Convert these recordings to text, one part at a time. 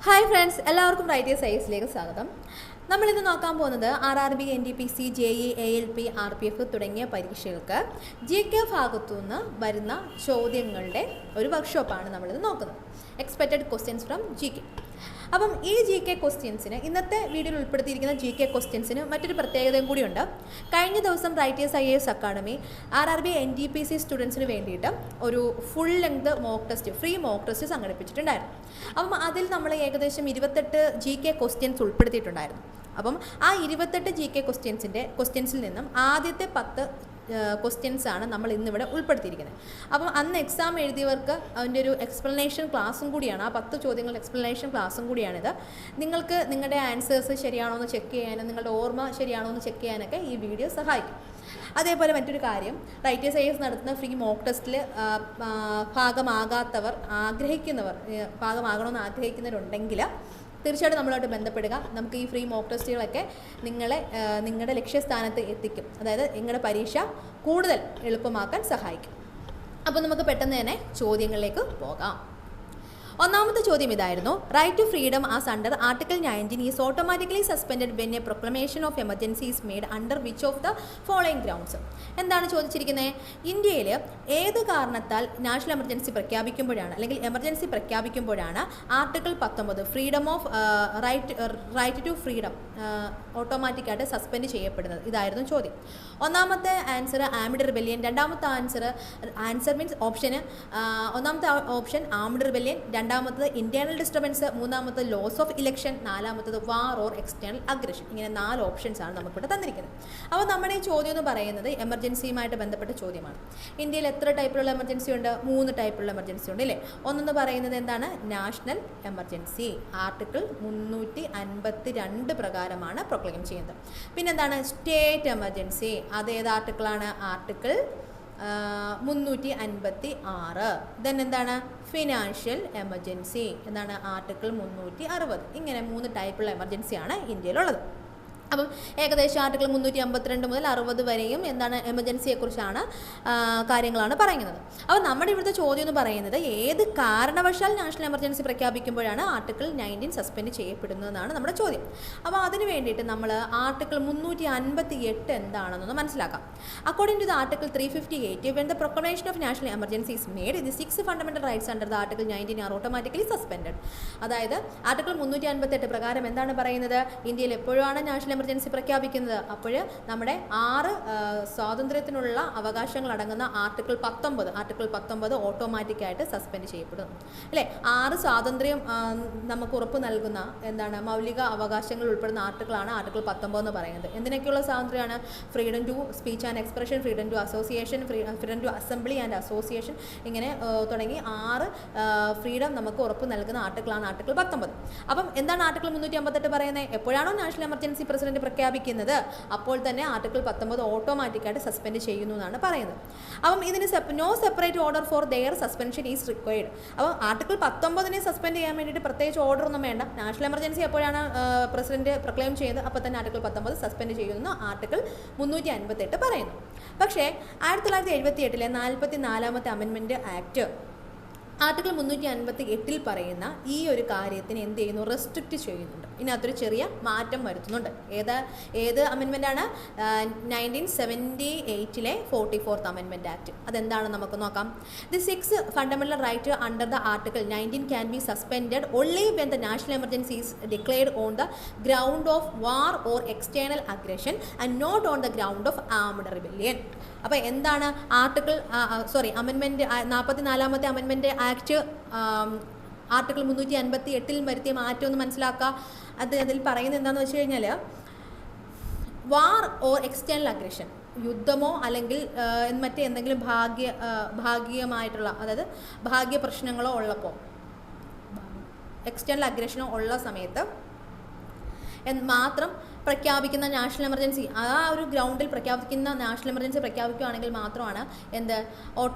Hi friends, എല്ലാവർക്കും writers ഐസിലേക്ക് സ്വാഗതം. നമ്മളിന്ന് നോക്കാൻ പോകുന്നത് RRB, NTPC, JEE, ALP, RPF തുടങ്ങിയ പരീക്ഷകൾക്ക് GK ഭാഗത്തുനിന്ന് വരുന്ന ചോദ്യങ്ങളുടെ ഒരു വർക്ക്ഷോപ്പാണ് നമ്മളിന്ന് നോക്കുന്നത്. Expected questions from GK. അപ്പം ഈ GK ക്വസ്റ്റ്യൻസിന് ഇന്നത്തെ വീഡിയോയിൽ ഉൾപ്പെടുത്തിയിരിക്കുന്ന GK ക്വസ്റ്റ്യൻസിന് മറ്റൊരു പ്രത്യേകതയും കൂടിയുണ്ട്. കഴിഞ്ഞ ദിവസം Writers IAS Academy RRB, NTPC സ്റ്റുഡൻസിന് വേണ്ടിയിട്ട് ഒരു full length free mock test സംഘടിപ്പിച്ചിട്ടുണ്ടായിരുന്നു. അപ്പം അതിൽ നമ്മൾ ഏകദേശം 28 GK ക്വസ്റ്റ്യൻസ് ഉൾപ്പെടുത്തിയിട്ടുണ്ടായിരുന്നു. അപ്പം ആ 28 GK ക്വസ്റ്റ്യൻസിൽ നിന്നും ആദ്യത്തെ 10 ക്വസ്റ്റ്യൻസാണ് നമ്മൾ ഇന്നിവിടെ ഉൾപ്പെടുത്തിയിരിക്കുന്നത്. അപ്പം അന്ന് എക്സാം എഴുതിയവർക്ക് അതിൻ്റെ ഒരു എക്സ്പ്ലനേഷൻ ക്ലാസ്സും കൂടിയാണ്, ആ 10 ചോദ്യങ്ങളുടെ എക്സ്പ്ലനേഷൻ ക്ലാസ്സും കൂടിയാണിത്. നിങ്ങൾക്ക് നിങ്ങളുടെ ആൻസേഴ്സ് ശരിയാണോ എന്ന് ചെക്ക് ചെയ്യാനും നിങ്ങളുടെ ഓർമ്മ ശരിയാണോ എന്ന് ചെക്ക് ചെയ്യാനൊക്കെ ഈ വീഡിയോ സഹായിക്കും. അതേപോലെ മറ്റൊരു കാര്യം, റൈറ്റേഴ്സ് ഐഎസ് നടത്തുന്ന ഫ്രീ മോക്ക് ടെസ്റ്റിൽ ഭാഗമാകണമെന്ന് ആഗ്രഹിക്കുന്നവരുണ്ടെങ്കിൽ തീർച്ചയായിട്ടും നമ്മളായിട്ട് ബന്ധപ്പെടുക. നമുക്ക് ഈ ഫ്രീ മോക്ക് ടെസ്റ്റുകളൊക്കെ നിങ്ങളുടെ ലക്ഷ്യസ്ഥാനത്ത് എത്തിക്കും. അതായത് നിങ്ങളുടെ പരീക്ഷ കൂടുതൽ എളുപ്പമാക്കാൻ സഹായിക്കും. അപ്പോൾ നമുക്ക് പെട്ടെന്ന് തന്നെ ചോദ്യങ്ങളിലേക്ക് പോകാം. ഒന്നാമത്തെ ചോദ്യം ഇതായിരുന്നു: right to freedom as under article 19 is automatically suspended when a proclamation of emergency is made under which of the following grounds. എന്താണ് ചോദിച്ചിരിക്കുന്നത്? ഇന്ത്യയിൽ ഏത് കാരണത്താൽ നാഷണൽ എമർജൻസി പ്രഖ്യാപിക്കുമ്പോഴാണ് അല്ലെങ്കിൽ എമർജൻസി പ്രഖ്യാപിക്കുമ്പോഴാണ് article 19 freedom of right to freedom ഓട്ടോമാറ്റിക്കായിട്ട് suspend ചെയ്യപ്പെടുന്നത്? ഇതായിരുന്നു ചോദ്യം. ഒന്നാമത്തെ ആൻസർ ആംഡ് റിബെല്യൻ, രണ്ടാമത്തെ ആൻസർ മീൻസ് ഓപ്ഷന് ഒന്നാമത്തെ ഓപ്ഷൻ ആംഡ് റിബെല്യൻ, രണ്ടാമത്തത് ഇന്റേണൽ ഡിസ്റ്റർബൻസ്, മൂന്നാമത്തത് ലോസ് ഓഫ് ഇലക്ഷൻ, നാലാമത്തത് വാർ ഓർ എക്സ്റ്റേണൽ അഗ്രഷൻ. ഇങ്ങനെ 4 ഓപ്ഷൻസ് ആണ് നമുക്കിവിടെ തന്നിരിക്കുന്നത്. അപ്പോൾ നമ്മുടെ ഈ ചോദ്യം എന്ന് പറയുന്നത് എമർജൻസിയുമായിട്ട് ബന്ധപ്പെട്ട ചോദ്യമാണ്. ഇന്ത്യയിൽ എത്ര ടൈപ്പിലുള്ള എമർജൻസി ഉണ്ട്? 3 ടൈപ്പിലുള്ള എമർജൻസി ഉണ്ട് അല്ലേ? ഒന്നെന്ന് പറയുന്നത് എന്താണ്? നാഷണൽ എമർജൻസി, ആർട്ടിക്കിൾ 352 പ്രകാരമാണ് പ്രൊക്ലെയിം ചെയ്യുന്നത്. പിന്നെന്താണ്? സ്റ്റേറ്റ് എമർജൻസി, അതേത് ആർട്ടിക്കിളാണ്? ആർട്ടിക്കിൾ 356. ദെൻ എന്താണ്? ഫിനാൻഷ്യൽ എമർജൻസി, എന്താണ്? ആർട്ടിക്കിൾ 360. ഇങ്ങനെ 3 ടൈപ്പുള്ള എമർജൻസിയാണ് ഇന്ത്യയിലുള്ളത്. അപ്പം ഏകദേശം ആർട്ടിക്കിൾ 352 മുതൽ 60 വരെയും എന്താണ് എമർജൻസിയെക്കുറിച്ചാണ് കാര്യങ്ങളാണ് പറയുന്നത്. അപ്പോൾ നമ്മുടെ ഇവിടുത്തെ ചോദ്യം എന്ന് പറയുന്നത് ഏത് കാരണവശാൽ നാഷണൽ എമർജൻസി പ്രഖ്യാപിക്കുമ്പോഴാണ് ആർട്ടിക്കിൾ 19 സസ്പെൻഡ് ചെയ്യപ്പെടുന്നതെന്നാണ് നമ്മുടെ ചോദ്യം. അപ്പോൾ അതിന് വേണ്ടിയിട്ട് നമ്മൾ ആർട്ടിക്കിൾ 358 എന്താണെന്നൊന്ന് മനസ്സിലാക്കാം. According to the article 358, when the proclamation of national emergency is made, the 6 fundamental rights under the article 19 are automatically suspended. അതായത് ആർട്ടിക്കിൾ 358 പ്രകാരം എന്താണ് പറയുന്നത്? ഇന്ത്യയിൽ എപ്പോഴാണ് നാഷണൽ എമർജൻസി പ്രഖ്യാപിക്കുന്നത്? അപ്പോൾ നമ്മുടെ 6 സ്വാതന്ത്ര്യത്തിനുള്ള അവകാശങ്ങൾ അടങ്ങുന്ന ആർട്ടിക്കിൾ 19 ഓട്ടോമാറ്റിക്കായിട്ട് സസ്പെൻഡ് ചെയ്യപ്പെടുന്നു അല്ലേ? 6 സ്വാതന്ത്ര്യം നമുക്ക് ഉറപ്പ് നൽകുന്ന എന്താണ് മൗലിക അവകാശങ്ങൾ ഉൾപ്പെടുന്ന ആർട്ടിക്കിളാണ് ആർട്ടിക്കിൾ 19 എന്ന് പറയുന്നത്. എന്തിനൊക്കെയുള്ള സ്വാതന്ത്ര്യമാണ്? Freedom to speech and expression, freedom to association, freedom to assembly and association, ഇങ്ങനെ തുടങ്ങി 6 ഫ്രീഡം നമുക്ക് ഉറപ്പ് നൽകുന്ന ആർട്ടിക്കിളാണ് ആർട്ടിക്കിൾ 19. അപ്പം എന്താണ് ആർട്ടിക്കിൾ 358 പറയുന്നത്? എപ്പോഴാണോ നാഷണൽ എമർജൻസി പ്രസിഡന്റ് പ്രഖ്യാപിക്കുന്നത് അപ്പോൾ തന്നെ ആർട്ടിക്കിൾ 19 ഓട്ടോമാറ്റിക്കായിട്ട് സസ്പെൻഡ് ചെയ്യുന്നു എന്നാണ് പറയുന്നത്. അപ്പം ഇതിന് no separate order for their suspension is required. അപ്പോൾ ആർട്ടിക്കിൾ 19 സസ്പെൻഡ് ചെയ്യാൻ വേണ്ടിയിട്ട് പ്രത്യേകിച്ച് ഓർഡർ ഒന്നും വേണ്ട. നാഷണൽ എമർജൻസി എപ്പോഴാണ് പ്രസിഡന്റ് പ്രൊക്ലെയിം ചെയ്തത് അപ്പോൾ തന്നെ ആർട്ടിക്കിൾ 19 സസ്പെൻഡ് ചെയ്യുന്നു ആർട്ടിക്കിൾ 358 പറയുന്നു. പക്ഷേ 1978 44ാമത്തെ അമെൻമെൻറ്റ് ആക്ട് ആർട്ടിക്കിൾ 358 പറയുന്ന ഈ ഒരു കാര്യത്തിന് എന്ത് ചെയ്യുന്നു? റെസ്ട്രിക്റ്റ് ചെയ്യുന്നുണ്ട്. ഇതിനകത്തൊരു ചെറിയ മാറ്റം വരുത്തുന്നുണ്ട്. ഏത് അമെൻമെൻ്റാണ്? 1978 44th അമെൻമെൻറ്റ് ആക്ട്. അതെന്താണ് നമുക്ക് നോക്കാം. The 6 fundamental right under the article 19 can be suspended only when the national emergency is declared on the ground of war or external aggression and not on the ground of armed rebellion. അപ്പോൾ എന്താണ് amendment 44ാമത്തെ amendment act article 358 വരുത്തിയ മാറ്റം ഒന്ന് മനസ്സിലാക്കുക. അതിൽ പറയുന്നത് എന്താണെന്ന് വെച്ച് കഴിഞ്ഞാൽ വാർ ഓർ എക്സ്റ്റേണൽ അഗ്രഷൻ, യുദ്ധമോ അല്ലെങ്കിൽ മറ്റെന്തെങ്കിലും ഭാഗികമായിട്ടുള്ള അതായത് ഭാഗ്യ പ്രശ്നങ്ങളോ ഉള്ളപ്പോൾ എക്സ്റ്റേണൽ അഗ്രഷനോ ഉള്ള സമയത്ത് മാത്രം പ്രഖ്യാപിക്കുന്ന നാഷണൽ എമർജൻസി, ആ ഒരു ഗ്രൗണ്ടിൽ പ്രഖ്യാപിക്കുന്ന നാഷണൽ എമർജൻസി പ്രഖ്യാപിക്കുകയാണെങ്കിൽ മാത്രമാണ് എന്ത്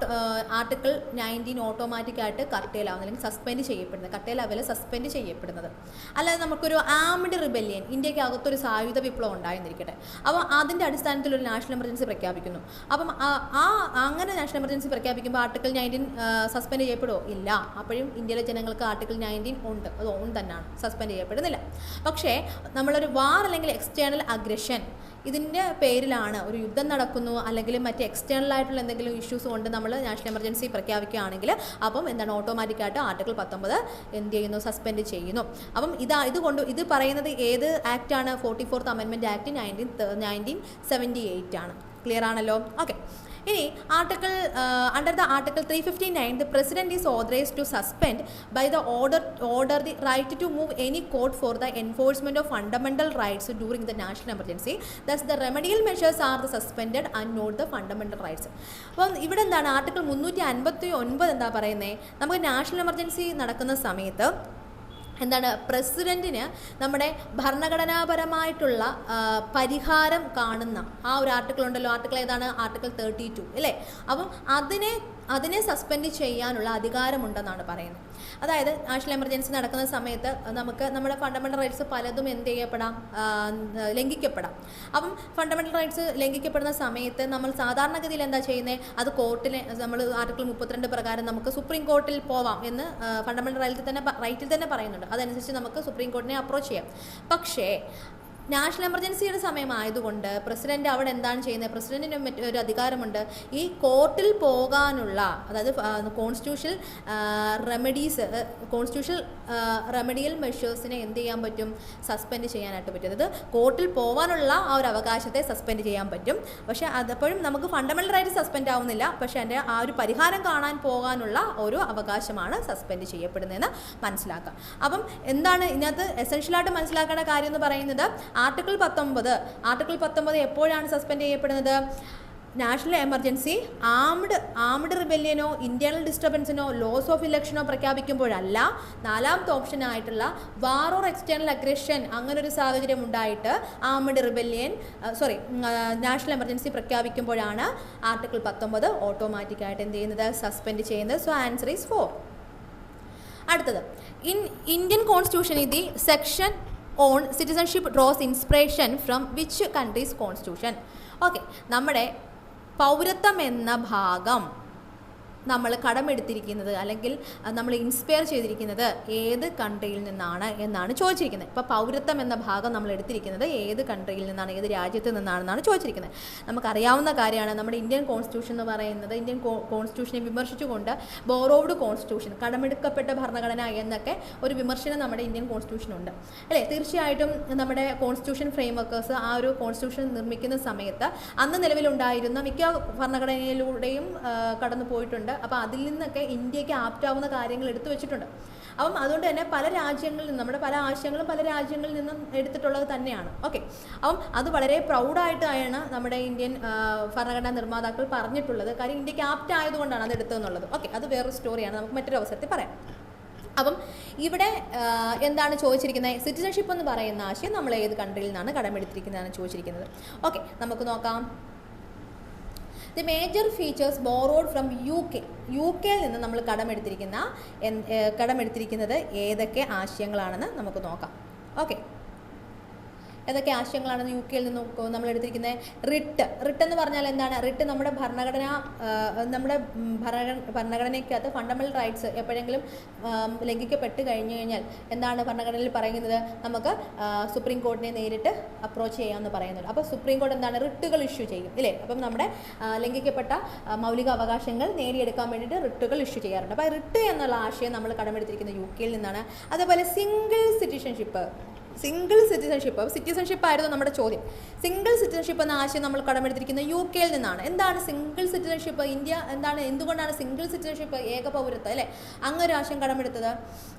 ആർട്ടിക്കിൾ 19 ഓട്ടോമാറ്റിക്കായിട്ട് കർട്ടേലാവുന്നത് അല്ലെങ്കിൽ സസ്പെൻഡ് ചെയ്യപ്പെടുന്നത്, കർട്ടേലാവിൽ സസ്പെൻഡ് ചെയ്യപ്പെടുന്നത്. അല്ലാതെ നമുക്കൊരു ആംഡ് റിബല്യൻ, ഇന്ത്യക്ക് അകത്തൊരു സായുധ വിപ്ലവം ഉണ്ടായെന്നിരിക്കട്ടെ, അപ്പോൾ അതിൻ്റെ അടിസ്ഥാനത്തിൽ ഒരു നാഷണൽ എമർജൻസി പ്രഖ്യാപിക്കുന്നു. അപ്പം അങ്ങനെ നാഷണൽ എമർജൻസി പ്രഖ്യാപിക്കുമ്പോൾ ആർട്ടിക്കിൾ 19 സസ്പെൻഡ് ചെയ്യപ്പെടുമോ? ഇല്ല. അപ്പോഴും ഇന്ത്യയിലെ ജനങ്ങൾക്ക് ആർട്ടിക്കിൾ 19 ഉണ്ട്, അത് ഓൺ തന്നെയാണ്, സസ്പെൻഡ് ചെയ്യപ്പെടുന്നില്ല. പക്ഷേ നമ്മളൊരു വാർ അല്ലെങ്കിൽ എക്സ്റ്റേണൽ അഗ്രഷൻ, ഇതിൻ്റെ പേരിലാണ് ഒരു യുദ്ധം നടക്കുന്നു അല്ലെങ്കിൽ മറ്റ് എക്സ്റ്റേണൽ ആയിട്ടുള്ള എന്തെങ്കിലും ഇഷ്യൂസ് കൊണ്ട് നമ്മൾ നാഷണൽ എമർജൻസി പ്രഖ്യാപിക്കുകയാണെങ്കിൽ അപ്പം എന്താണ് ഓട്ടോമാറ്റിക്കായിട്ട് ആർട്ടിക്കിൾ 19 എന്ത് ചെയ്യുന്നു? സസ്പെൻഡ് ചെയ്യുന്നു. അപ്പം ഇതുകൊണ്ട് ഇത് പറയുന്നത് ഏത് ആക്റ്റാണ്? 44th അമെൻമെൻറ്റ് ആക്ട് 1978 ആണ്. ക്ലിയർ ആണല്ലോ? ഓക്കെ. ഇനി article under the article 359 the president is authorized to suspend by the order the right to move any court for the enforcement of fundamental rights during the national emergency. Thus the remedial measures are the suspended and not the fundamental rights. അപ്പം ഇവിടെ എന്താണ് article 359 എന്താ പറയുന്നത്? നമുക്ക് national emergency നടക്കുന്ന സമയത്ത് എന്താണ് പ്രസിഡൻറ്റിന് നമ്മുടെ ഭരണഘടനാപരമായിട്ടുള്ള പരിഹാരം കാണുന്ന ആ ഒരു ആർട്ടിക്കിൾ ഉണ്ടല്ലോ, ആർട്ടിക്കിൾ ഏതാണ്? ആർട്ടിക്കിൾ 32 അല്ലേ? അപ്പം അതിനെ സസ്പെൻഡ് ചെയ്യാനുള്ള അധികാരമുണ്ടെന്നാണ് പറയുന്നത്. അതായത് നാഷണൽ എമർജൻസി നടക്കുന്ന സമയത്ത് നമുക്ക് നമ്മുടെ ഫണ്ടമെൻ്റൽ റൈറ്റ്സ് പലതും എന്ത് ചെയ്യപ്പെടാം? ലംഘിക്കപ്പെടാം. അപ്പം ഫണ്ടമെൻ്റൽ റൈറ്റ്സ് ലംഘിക്കപ്പെടുന്ന സമയത്ത് നമ്മൾ സാധാരണഗതിയിൽ എന്താ ചെയ്യുന്നത്? അത് കോർട്ടിനെ നമ്മൾ ആർട്ടിക്കിൾ 32 പ്രകാരം നമുക്ക് സുപ്രീം കോർട്ടിൽ പോവാം എന്ന് ഫണ്ടമെൻ്റൽ റൈറ്റിൽ തന്നെ പറയുന്നുണ്ട്. അതനുസരിച്ച് നമുക്ക് സുപ്രീം കോർട്ടിനെ അപ്രോച്ച് ചെയ്യാം. പക്ഷേ നാഷണൽ എമർജൻസിയുടെ സമയമായതുകൊണ്ട് പ്രസിഡന്റ് അവിടെ എന്താണ് ചെയ്യുന്നത്? പ്രസിഡന്റിന് ഒരു അധികാരമുണ്ട് ഈ കോർട്ടിൽ പോകാനുള്ള, അതായത് കോൺസ്റ്റിറ്റ്യൂഷണൽ റെമഡിയൽ മെഷേഴ്സിനെ എന്ത് ചെയ്യാൻ പറ്റും? സസ്പെൻഡ് ചെയ്യാനായിട്ട് പറ്റും. അതായത് കോർട്ടിൽ പോകാനുള്ള ആ ഒരു അവകാശത്തെ സസ്പെൻഡ് ചെയ്യാൻ പറ്റും. പക്ഷേ അതപ്പോഴും നമുക്ക് ഫണ്ടമെൻ്റൽ റൈറ്റ് സസ്പെൻഡ് ആവുന്നില്ല, പക്ഷേ അതിൻ്റെ ആ ഒരു പരിഹാരം കാണാൻ പോകാനുള്ള ഒരു അവകാശമാണ് സസ്പെൻഡ് ചെയ്യപ്പെടുന്നതെന്ന് മനസ്സിലാക്കാം. അപ്പം എന്താണ് ഇതിനകത്ത് എസെൻഷ്യലായിട്ട് മനസ്സിലാക്കേണ്ട കാര്യം എന്ന് പറയുന്നത്, ആർട്ടിക്കിൾ 19 എപ്പോഴാണ് സസ്പെൻഡ് ചെയ്യപ്പെടുന്നത്? നാഷണൽ എമർജൻസി ആംഡ് റിബല്യനോ ഇന്റേണൽ ഡിസ്റ്റർബൻസിനോ ലോസ് ഓഫ് ഇലക്ഷനോ പ്രഖ്യാപിക്കുമ്പോഴല്ല. 4ാമത്തെ ഓപ്ഷനായിട്ടുള്ള വാർ ഓർ എക്സ്റ്റേണൽ അഗ്രഷൻ, അങ്ങനൊരു സാഹചര്യം ഉണ്ടായിട്ട് ആംഡ് റിബല്യൻ നാഷണൽ എമർജൻസി പ്രഖ്യാപിക്കുമ്പോഴാണ് ആർട്ടിക്കിൾ 19 ഓട്ടോമാറ്റിക്കായിട്ട് എന്ത് ചെയ്യുന്നത്? സസ്പെൻഡ് ചെയ്യുന്നത്. So answer is 4. അടുത്തത്, Indian constitution the section on citizenship draws inspiration from which countries constitution? Okay, നമ്മുടെ പൗരത്വം എന്ന ഭാഗം നമ്മൾ കടമെടുത്തിരിക്കുന്നത് അല്ലെങ്കിൽ നമ്മൾ ഇൻസ്പയർ ചെയ്തിരിക്കുന്നത് ഏത് കൺട്രിയിൽ നിന്നാണ് എന്നാണ് ചോദിച്ചിരിക്കുന്നത്. ഇപ്പോൾ പൗരത്വം എന്ന ഭാഗം നമ്മൾ എടുത്തിരിക്കുന്നത് ഏത് കൺട്രിയിൽ നിന്നാണ്, ഏത് രാജ്യത്ത് നിന്നാണെന്നാണ് ചോദിച്ചിരിക്കുന്നത്. നമുക്കറിയാവുന്ന കാര്യമാണ്, നമ്മുടെ ഇന്ത്യൻ കോൺസ്റ്റിറ്റ്യൂഷൻ എന്ന് പറയുന്നത് ഇന്ത്യൻ കോൺസ്റ്റിറ്റ്യൂഷനെ വിമർശിച്ചുകൊണ്ട് ബോറോവ്ഡ് കോൺസ്റ്റിറ്റ്യൂഷൻ, കടമെടുക്കപ്പെട്ട ഭരണഘടന എന്നൊക്കെ ഒരു വിമർശനം നമ്മുടെ ഇന്ത്യൻ കോൺസ്റ്റിറ്റ്യൂഷനുണ്ട് അല്ലേ? തീർച്ചയായിട്ടും നമ്മുടെ കോൺസ്റ്റിറ്റ്യൂഷൻ ഫ്രെയിംവർക്കേഴ്സ് ആ ഒരു കോൺസ്റ്റിറ്റ്യൂഷൻ നിർമ്മിക്കുന്ന സമയത്ത് അന്ന് നിലവിലുണ്ടായിരുന്ന മിക്ക ഭരണഘടനയിലൂടെയും കടന്നു പോയിട്ടുണ്ട്. അപ്പോൾ അതിൽ നിന്നൊക്കെ ഇന്ത്യക്ക് ആപ്റ്റാവുന്ന കാര്യങ്ങൾ എടുത്തു വെച്ചിട്ടുണ്ട്. അപ്പം അതുകൊണ്ട് തന്നെ പല രാജ്യങ്ങളിൽ നിന്ന്, നമ്മുടെ പല ആശയങ്ങളും പല രാജ്യങ്ങളിൽ നിന്നും എടുത്തിട്ടുള്ളത് തന്നെയാണ്. ഓക്കെ, അപ്പം അത് വളരെ പ്രൗഡായിട്ടാണ് നമ്മുടെ ഇന്ത്യൻ ഭരണഘടനാ നിർമ്മാതാക്കൾ പറഞ്ഞിട്ടുള്ളത്. കാര്യം ഇന്ത്യക്ക് ആപ്റ്റ് ആയതുകൊണ്ടാണ് അത് എടുത്തതെന്നുള്ളത്. ഓക്കെ, അത് വേറൊരു സ്റ്റോറിയാണ്, നമുക്ക് മറ്റൊരു അവസരത്തിൽ പറയാം. അപ്പം ഇവിടെ എന്താണ് ചോദിച്ചിരിക്കുന്നത്? സിറ്റിസൺഷിപ്പ് എന്ന് പറയുന്ന ആശയം നമ്മൾ ഏത് കൺട്രിയിൽ നിന്നാണ് കടമെടുത്തിരിക്കുന്നതാണ് ചോദിച്ചിരിക്കുന്നത്. ഓക്കെ, നമുക്ക് നോക്കാം. The major features borrowed from U കെയിൽ നിന്ന് നമ്മൾ കടമെടുത്തിരിക്കുന്നത് ഏതൊക്കെ ആശയങ്ങളാണെന്ന് നമുക്ക് നോക്കാം. ഓക്കെ, ഏതൊക്കെ ആശയങ്ങളാണെന്ന് യു കെയിൽ നിന്ന് നമ്മൾ എടുത്തിരിക്കുന്നത്? റിട്ട് എന്ന് പറഞ്ഞാൽ എന്താണ്? റിട്ട് നമ്മുടെ ഭരണഘടനയ്ക്കകത്ത് ഫണ്ടമെൻ്റൽ റൈറ്റ്സ് എപ്പോഴെങ്കിലും ലംഘിക്കപ്പെട്ട് കഴിഞ്ഞാൽ എന്താണ് ഭരണഘടനയിൽ പറയുന്നത്? നമുക്ക് സുപ്രീം കോടതിയെ നേരിട്ട് അപ്രോച്ച് ചെയ്യാമെന്ന് പറയുന്നുണ്ട്. അപ്പോൾ സുപ്രീം കോടതി എന്താണ്? റിട്ടുകൾ ഇഷ്യൂ ചെയ്യും ഇല്ലേ? അപ്പം നമ്മുടെ ലംഘിക്കപ്പെട്ട മൗലിക അവകാശങ്ങൾ നേടിയെടുക്കാൻ വേണ്ടിയിട്ട് റിട്ടുകൾ ഇഷ്യൂ ചെയ്യാറുണ്ട്. അപ്പോൾ റിട്ട് എന്നുള്ള ആശയം നമ്മൾ കടമെടുത്തിരിക്കുന്നത് യു കെയിൽ നിന്നാണ്. അതേപോലെ സിംഗിൾ സിറ്റിസൺഷിപ്പ് ആയിരുന്നു നമ്മുടെ ചോദ്യം. സിംഗിൾ സിറ്റിസൺഷിപ്പ് എന്ന ആശയം നമ്മൾ കടമെടുത്തിരിക്കുന്നത് യു കെയിൽ നിന്നാണ്. എന്താണ് സിംഗിൾ സിറ്റിസൺഷിപ്പ്? എന്തുകൊണ്ടാണ് സിംഗിൾ സിറ്റിസൺഷിപ്പ്, ഏക പൗരത്വം അല്ലേ, അങ്ങൊരു ആശയം കടമെടുത്തത്?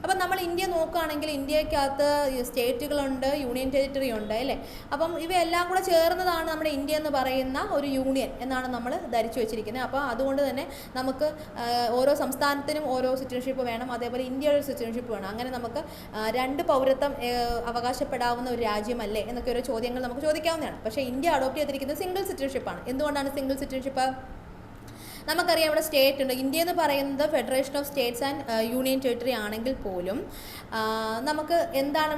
അപ്പം നമ്മൾ ഇന്ത്യ നോക്കുകയാണെങ്കിൽ ഇന്ത്യക്കകത്ത് സ്റ്റേറ്റുകളുണ്ട്, യൂണിയൻ ടെറിട്ടറി ഉണ്ട് അല്ലേ? അപ്പം ഇവയെല്ലാം കൂടെ ചേർന്നതാണ് നമ്മുടെ ഇന്ത്യ എന്ന് പറയുന്ന ഒരു യൂണിയൻ എന്നാണ് നമ്മൾ ധരിച്ചു വെച്ചിരിക്കുന്നത്. അപ്പോൾ അതുകൊണ്ട് തന്നെ നമുക്ക് ഓരോ സംസ്ഥാനത്തിനും ഓരോ സിറ്റിസൺഷിപ്പ് വേണം, അതേപോലെ ഇന്ത്യയുടെ ഒരു സിറ്റിസൺഷിപ്പ് വേണം. അങ്ങനെ നമുക്ക് 2 പൗരത്വം അവകാശപ്പെടാവുന്ന ഒരു രാജ്യമല്ലേ എന്നൊക്കെ ഓരോ ചോദ്യങ്ങൾ നമുക്ക് ചോദിക്കാവുന്നതാണ്. പക്ഷേ ഇന്ത്യ അഡോപ്റ്റ് ചെയ്തിരിക്കുന്നത് സിംഗിൾ സിറ്റിസൺഷിപ്പാണ്. എന്തുകൊണ്ടാണ് സിംഗിൾ സിറ്റിസൺഷിപ്പ്? നമുക്കറിയാം ഇവിടെ സ്റ്റേറ്റ് ഉണ്ട്. ഇന്ത്യ എന്ന് പറയുന്നത് federation of States and union territory ആണെങ്കിൽ പോലും നമുക്ക് എന്താണ്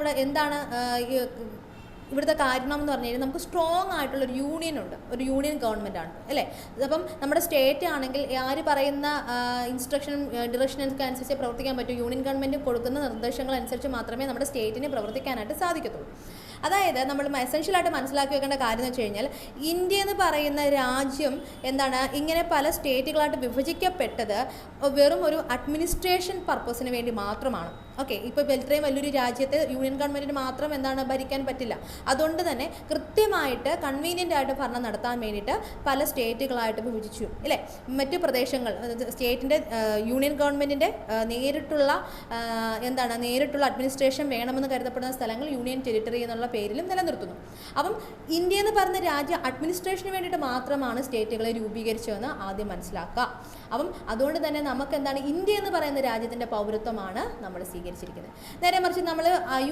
ഇവിടുത്തെ കാരണം എന്ന് പറഞ്ഞു കഴിഞ്ഞാൽ നമുക്ക് സ്ട്രോങ് ആയിട്ടുള്ളൊരു യൂണിയൻ ഉണ്ട്, ഒരു യൂണിയൻ ഗവൺമെൻറ് ആണ് അല്ലേ. അപ്പം നമ്മുടെ സ്റ്റേറ്റ് ആണെങ്കിൽ ആര് പറയുന്ന ഇൻസ്ട്രക്ഷനും ഡിറക്ഷനൊക്കെ അനുസരിച്ച് പ്രവർത്തിക്കാൻ പറ്റും. യൂണിയൻ ഗവൺമെൻറ് കൊടുക്കുന്ന നിർദ്ദേശങ്ങൾ അനുസരിച്ച് മാത്രമേ നമ്മുടെ സ്റ്റേറ്റിന് പ്രവർത്തിക്കാനായിട്ട് സാധിക്കത്തുള്ളൂ. അതായത് നമ്മൾ എസെൻഷ്യലായിട്ട് മനസ്സിലാക്കി വെക്കേണ്ട കാര്യം എന്ന് വെച്ച് കഴിഞ്ഞാൽ ഇന്ത്യ എന്ന് പറയുന്ന രാജ്യം ഇങ്ങനെ പല സ്റ്റേറ്റുകളായിട്ട് വിഭജിക്കപ്പെട്ടത് വെറും ഒരു അഡ്മിനിസ്ട്രേഷൻ പർപ്പസിന് വേണ്ടി മാത്രമാണ്. ഓക്കെ, ഇപ്പോൾ ഇത്രയും വലിയൊരു രാജ്യത്തെ യൂണിയൻ ഗവൺമെൻറ്റിന് മാത്രം ഭരിക്കാൻ പറ്റില്ല. അതുകൊണ്ട് തന്നെ കൃത്യമായിട്ട് കൺവീനിയൻ്റ് ആയിട്ട് ഭരണം നടത്താൻ വേണ്ടിയിട്ട് പല സ്റ്റേറ്റുകളായിട്ട് വിഭജിച്ചു അല്ലേ. മറ്റു പ്രദേശങ്ങൾ സ്റ്റേറ്റിൻ്റെ യൂണിയൻ ഗവൺമെൻറ്റിൻ്റെ നേരിട്ടുള്ള അഡ്മിനിസ്ട്രേഷൻ വേണമെന്ന് കരുതപ്പെടുന്ന സ്ഥലങ്ങൾ യൂണിയൻ ടെറിട്ടറി എന്നുള്ള പേരിലും നിലനിർത്തുന്നു. അപ്പം ഇന്ത്യ എന്ന് പറയുന്ന രാജ്യം അഡ്മിനിസ്ട്രേഷന് വേണ്ടിയിട്ട് മാത്രമാണ് സ്റ്റേറ്റുകളെ രൂപീകരിച്ചതെന്ന് ആദ്യം മനസ്സിലാക്കുക. അപ്പം അതുകൊണ്ട് തന്നെ നമുക്ക് ഇന്ത്യ എന്ന് പറയുന്ന രാജ്യത്തിൻ്റെ പൗരത്വമാണ് നമ്മൾ സ്വീകരിച്ചിരിക്കുന്നത്. നേരെ മറിച്ച് നമ്മൾ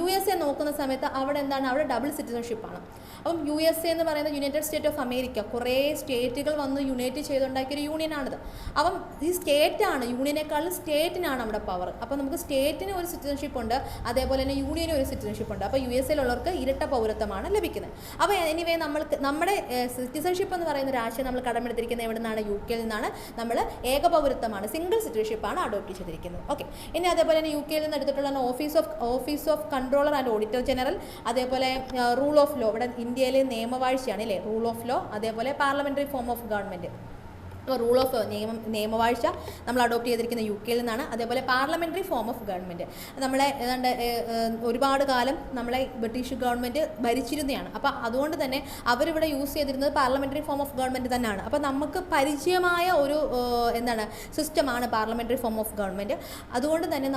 USA നോക്കുന്ന സമയത്ത് അവിടെ അവിടെ ഡബിൾ സിറ്റിസൺഷിപ്പാണ്. അപ്പം USA എന്ന് പറയുന്ന യുണൈറ്റഡ് സ്റ്റേറ്റ് ഓഫ് അമേരിക്ക കുറേ സ്റ്റേറ്റുകൾ വന്ന് യുണൈറ്റ് ചെയ്തുണ്ടാക്കിയൊരു യൂണിയനാണിത്. അപ്പം ഈ സ്റ്റേറ്റാണ്, യൂണിയനേക്കാളും സ്റ്റേറ്റിനാണ് അവിടെ പവർ. അപ്പം നമുക്ക് സ്റ്റേറ്റിന് ഒരു സിറ്റിസൺഷിപ്പ് ഉണ്ട്, അതേപോലെ തന്നെ യൂണിയന് ഒരു സിറ്റിസൺഷിപ്പ് ഉണ്ട്. അപ്പോൾ USA-ലുള്ളവർക്ക് ഇരട്ട പൗരത്വമാണ് ലഭിക്കുന്നത്. അപ്പോൾ എനിവേ നമ്മുടെ സിറ്റിസൺഷിപ്പ് എന്ന് പറയുന്ന ഒരു ആശയം നമ്മൾ കടമെടുത്തിരിക്കുന്നത് എവിടെ നിന്നാണ്? UK-യിൽ നിന്നാണ്. നമ്മൾ ഏക പൗരത്വമാണ്, സിംഗിൾ സിറ്റിസൺഷിപ്പാണ് അഡോപ്റ്റ് ചെയ്തിരിക്കുന്നത്. ഓക്കെ, ഇനി അതേപോലെ തന്നെ UK-യിൽ നിന്ന് എടുത്തിട്ടുള്ള office of controller and auditor general, അതേപോലെ റൂൾ ഓഫ് ലോ, ഇവിടെ ഇന്ത്യയിലെ നിയമവാഴ്ചയാണ് അല്ലേ റൂൾ ഓഫ് ലോ, അതേപോലെ പാർലമെൻ്ററി ഫോം ഓഫ് ഗവൺമെൻറ്. അപ്പോൾ റൂൾ ഓഫ് നിയമവാഴ്ച നമ്മൾ അഡോപ്റ്റ് ചെയ്തിരിക്കുന്ന UK-യിൽ നിന്നാണ്. അതേപോലെ പാർലമെൻ്ററി ഫോം ഓഫ് ഗവൺമെൻറ് നമ്മളെ ഒരുപാട് കാലം നമ്മളെ ബ്രിട്ടീഷ് ഗവൺമെൻറ് ഭരിച്ചിരുന്നതാണ്. അപ്പോൾ അതുകൊണ്ട് തന്നെ അവരിവിടെ യൂസ് ചെയ്തിരുന്നത് പാർലമെൻ്ററി ഫോം ഓഫ് ഗവൺമെൻറ് തന്നെയാണ്. അപ്പോൾ നമുക്ക് പരിചയമായ ഒരു സിസ്റ്റമാണ് പാർലമെൻ്ററി ഫോം ഓഫ് ഗവൺമെൻറ്. അതുകൊണ്ട് തന്നെ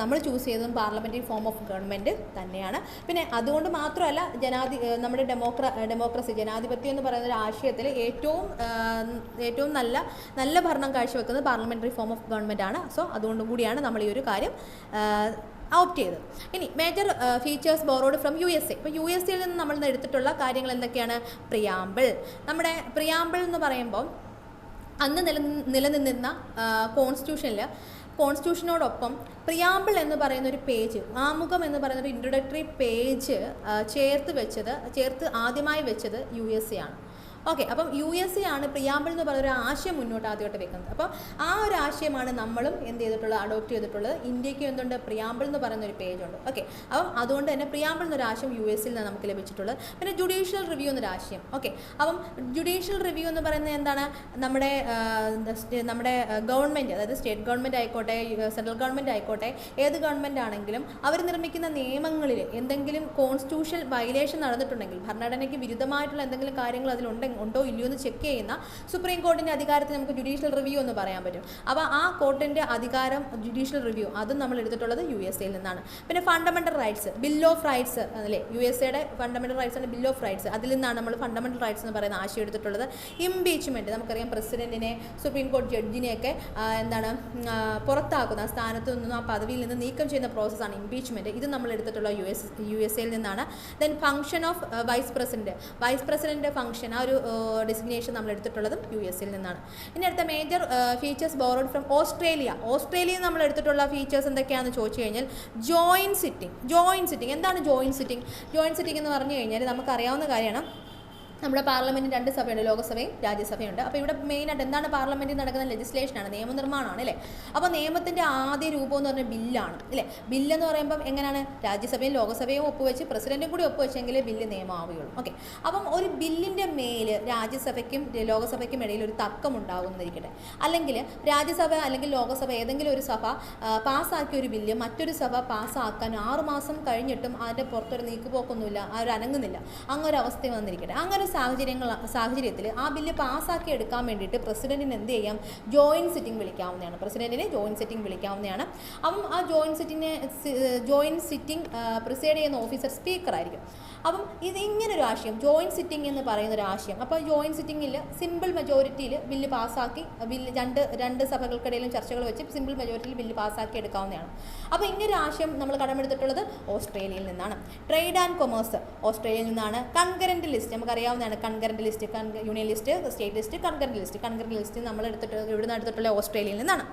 നമ്മൾ ചൂസ് ചെയ്തതും പാർലമെൻ്ററി ഫോം ഓഫ് ഗവൺമെൻറ് തന്നെയാണ്. പിന്നെ അതുകൊണ്ട് മാത്രമല്ല നമ്മുടെ ഡെമോക്രസി ജനാധിപത്യം എന്ന് പറയുന്ന ഒരു ആശയത്തിൽ ഏറ്റവും നല്ല ഭരണം കാഴ്ചവെക്കുന്നത് പാർലമെൻ്ററി ഫോം ഓഫ് ഗവൺമെൻറ് ആണ്. സോ അതുകൊണ്ടും കൂടിയാണ് നമ്മൾ ഈ ഒരു കാര്യം ഓപ്റ്റ് ചെയ്തത്. ഇനി major features borrowed from USA. ഇപ്പോൾ USA-യിൽ നിന്ന് നമ്മൾ എടുത്തിട്ടുള്ള കാര്യങ്ങൾ എന്തൊക്കെയാണ്? പ്രിയാമ്പിൾ. നമ്മുടെ പ്രിയാമ്പിൾ എന്ന് പറയുമ്പോൾ അന്ന് നിലനിന്നിരുന്ന കോൺസ്റ്റിറ്റ്യൂഷനോടൊപ്പം പ്രിയാമ്പിൾ എന്ന് പറയുന്ന ഒരു പേജ്, ആമുഖം എന്ന് പറയുന്ന ഒരു ഇൻട്രൊഡക്ടറി പേജ് ചേർത്ത് ആദ്യമായി വെച്ചത് USA ആണ്. ഓക്കെ, അപ്പം USA ആണ് പ്രിയാമ്പിൾ എന്ന് പറയുന്ന ഒരു ആശയം മുന്നോട്ട് ആദ്യമായിട്ട് വെക്കുന്നത്. അപ്പോൾ ആ ഒരു ആശയമാണ് നമ്മളും അഡോപ്റ്റ് ചെയ്തിട്ടുള്ളത്. ഇന്ത്യക്ക് എന്തുണ്ട്? പ്രിയാമ്പിൾ എന്ന് പറയുന്ന ഒരു പേജുണ്ട്. ഓക്കെ, അപ്പം അതുകൊണ്ട് തന്നെ പ്രിയാമ്പിൾ എന്നൊരു ആശയം US-ൽ നിന്ന് നമുക്ക് ലഭിച്ചിട്ടുള്ളത്. പിന്നെ ജുഡീഷ്യൽ റിവ്യൂ എന്നൊരു ആശയം. ഓക്കെ, അപ്പം ജുഡീഷ്യൽ റിവ്യൂ എന്ന് പറയുന്നത് എന്താണ്? നമ്മുടെ ഗവൺമെൻറ്, അതായത് സ്റ്റേറ്റ് ഗവൺമെൻറ് ആയിക്കോട്ടെ, സെൻട്രൽ ഗവൺമെൻറ് ആയിക്കോട്ടെ, ഏത് ഗവൺമെൻറ് ആണെങ്കിലും അവർ നിർമ്മിക്കുന്ന നിയമങ്ങളിൽ എന്തെങ്കിലും കോൺസ്റ്റിറ്റ്യൂഷൻ വയലേഷൻ നടന്നിട്ടുണ്ടെങ്കിൽ, ഭരണഘടനയ്ക്ക് വിരുദ്ധമായിട്ടുള്ള എന്തെങ്കിലും കാര്യങ്ങൾ ഉണ്ടോ ഇല്ലയോ എന്ന് ചെക്ക് ചെയ്യുന്ന സുപ്രീം കോടതിൻ്റെ അധികാരത്തിൽ നമുക്ക് ജുഡീഷ്യൽ റിവ്യൂ എന്ന് പറയാൻ പറ്റും. അപ്പോൾ ആ കോർട്ടിൻ്റെ അധികാരം ജുഡീഷ്യൽ റിവ്യൂ അതും നമ്മൾ എടുത്തിട്ടുള്ളത് USA-യിൽ നിന്നാണ്. പിന്നെ fundamental rights, bill of rights അല്ലേ, USA-യുടെ ഫണ്ടമെൻ്റൽ റൈറ്റ്സ് ആണ് ബിൽ ഓഫ് റൈറ്റ്സ്. അതിൽ നിന്നാണ് നമ്മൾ ഫണ്ടമെൻ്റൽ റൈറ്റ്സ് എന്ന് പറയുന്ന ആശയം എടുത്തിട്ടുള്ളത്. ഇംപീച്ച്മെൻറ്റ്, നമുക്കറിയാം പ്രസിഡന്റിനെ, സുപ്രീം കോടതി ജഡ്ജിനെയൊക്കെ പുറത്താക്കുന്ന, സ്ഥാനത്ത് നിന്നും ആ പദവിയിൽ നിന്ന് നീക്കം ചെയ്യുന്ന പ്രോസസ്സാണ് ഇംപീച്ച്മെൻറ്റ്. ഇത് നമ്മൾ എടുത്തിട്ടുള്ള USA-യിൽ നിന്നാണ്. Then function of vice president function, ആ ഒരു ഡെസിഗ്നേഷൻ നമ്മൾ എടുത്തിട്ടുള്ളതും US-ൽ നിന്നാണ്. ഇനി അടുത്ത മേജർ ഫീച്ചേഴ്സ് ബോറോഡ് ഫ്രം ഓസ്ട്രേലിയയിൽ നമ്മൾ എടുത്തിട്ടുള്ള ഫീച്ചേഴ്സ് എന്തൊക്കെയാണെന്ന് ചോദിച്ചു കഴിഞ്ഞാൽ ജോയിൻറ്റ് സിറ്റിംഗ്. എന്താണ് ജോയിൻറ്റ് സിറ്റിംഗ് എന്ന് പറഞ്ഞു കഴിഞ്ഞാൽ നമുക്കറിയാവുന്ന കാര്യമാണ്. നമ്മുടെ പാർലമെൻറ്റിന് 2 സഭയുണ്ട്, ലോകസഭയും രാജ്യസഭയുണ്ട്. അപ്പോൾ ഇവിടെ മെയിനായിട്ട് എന്താണ് പാർലമെൻറ്റിൽ നടക്കുന്ന ലെജിസ്ലേഷനാണ്, നിയമനിർമ്മാണമാണ് അല്ലേ. അപ്പോൾ നിയമത്തിൻ്റെ ആദ്യ രൂപം എന്ന് പറഞ്ഞാൽ ബില്ലാണ് അല്ലേ. ബില്ലെന്ന് പറയുമ്പം എങ്ങനെയാണ്? രാജ്യസഭയും ലോകസഭയും ഒപ്പുവെച്ച് പ്രസിഡൻറ്റും കൂടി ഒപ്പുവെച്ചെങ്കിലേ ബില്ല് നിയമമാവുകയുള്ളൂ. ഓക്കെ, അപ്പം ഒരു ബില്ലിൻ്റെ മേൽ രാജ്യസഭയ്ക്കും ലോകസഭയ്ക്കും ഇടയിൽ ഒരു തർക്കം ഉണ്ടാകുന്നിരിക്കട്ടെ, അല്ലെങ്കിൽ രാജ്യസഭ അല്ലെങ്കിൽ ലോകസഭ ഏതെങ്കിലും ഒരു സഭ പാസ്സാക്കിയ ഒരു ബില്ല് മറ്റൊരു സഭ പാസ്സാക്കാൻ 6 മാസം കഴിഞ്ഞിട്ടും അതിൻ്റെ പുറത്തൊരു നീക്കുപോക്കൊന്നുമില്ല, അനങ്ങുന്നില്ല, അങ്ങൊരു അവസ്ഥ വന്നിരിക്കട്ടെ. അങ്ങനെ സാഹചര്യത്തിൽ ആ ബില്ല് പാസ്സാക്കി എടുക്കാൻ വേണ്ടിയിട്ട് പ്രസിഡന്റിന് എന്ത് ചെയ്യാം, ജോയിൻറ്റ് സിറ്റിംഗ് വിളിക്കാവുന്നതാണ്. പ്രസിഡന്റിന് ജോയിൻറ്റ് സിറ്റിംഗ് വിളിക്കാവുന്നതാണ്. അപ്പം ആ ജോയിൻറ്റ് സിറ്റിംഗ് പ്രിസൈഡ് ചെയ്യുന്ന ഓഫീസർ സ്പീക്കർ ആയിരിക്കും. അപ്പം ഇതിങ്ങനൊരു ആശയം, ജോയിൻറ്റ് സിറ്റിംഗ് എന്ന് പറയുന്നൊരു ആശയം. അപ്പോൾ ജോയിൻറ്റ് സിറ്റിങ്ങിൽ സിമ്പിൾ മെജോറിറ്റിയിൽ ബില്ല് പാസ്സാക്കി, ബില്ല് രണ്ട് സഭകൾക്കിടയിലും ചർച്ചകൾ വെച്ച് സിമ്പിൾ മെജോറിറ്റിയിൽ ബില്ല് പാസ്സാക്കി എടുക്കാവുന്നതാണ്. അപ്പോൾ ഇങ്ങനൊരു ആശയം നമ്മൾ കടമെടുത്തിട്ടുള്ളത് ഓസ്ട്രേലിയയിൽ നിന്നാണ്. ട്രേഡ് ആൻഡ് കൊമേഴ്സ് ഓസ്ട്രേലിയയിൽ നിന്നാണ്. കൺകറൻറ്റ് ലിസ്റ്റ് നമുക്കറിയാവുന്നതാണ്. Concurrent list, union list, state list, concurrent list നമ്മൾ ഇവിടുന്ന് എടുത്തിട്ടുള്ള ഓസ്ട്രേലിയയിൽ നിന്നാണ്.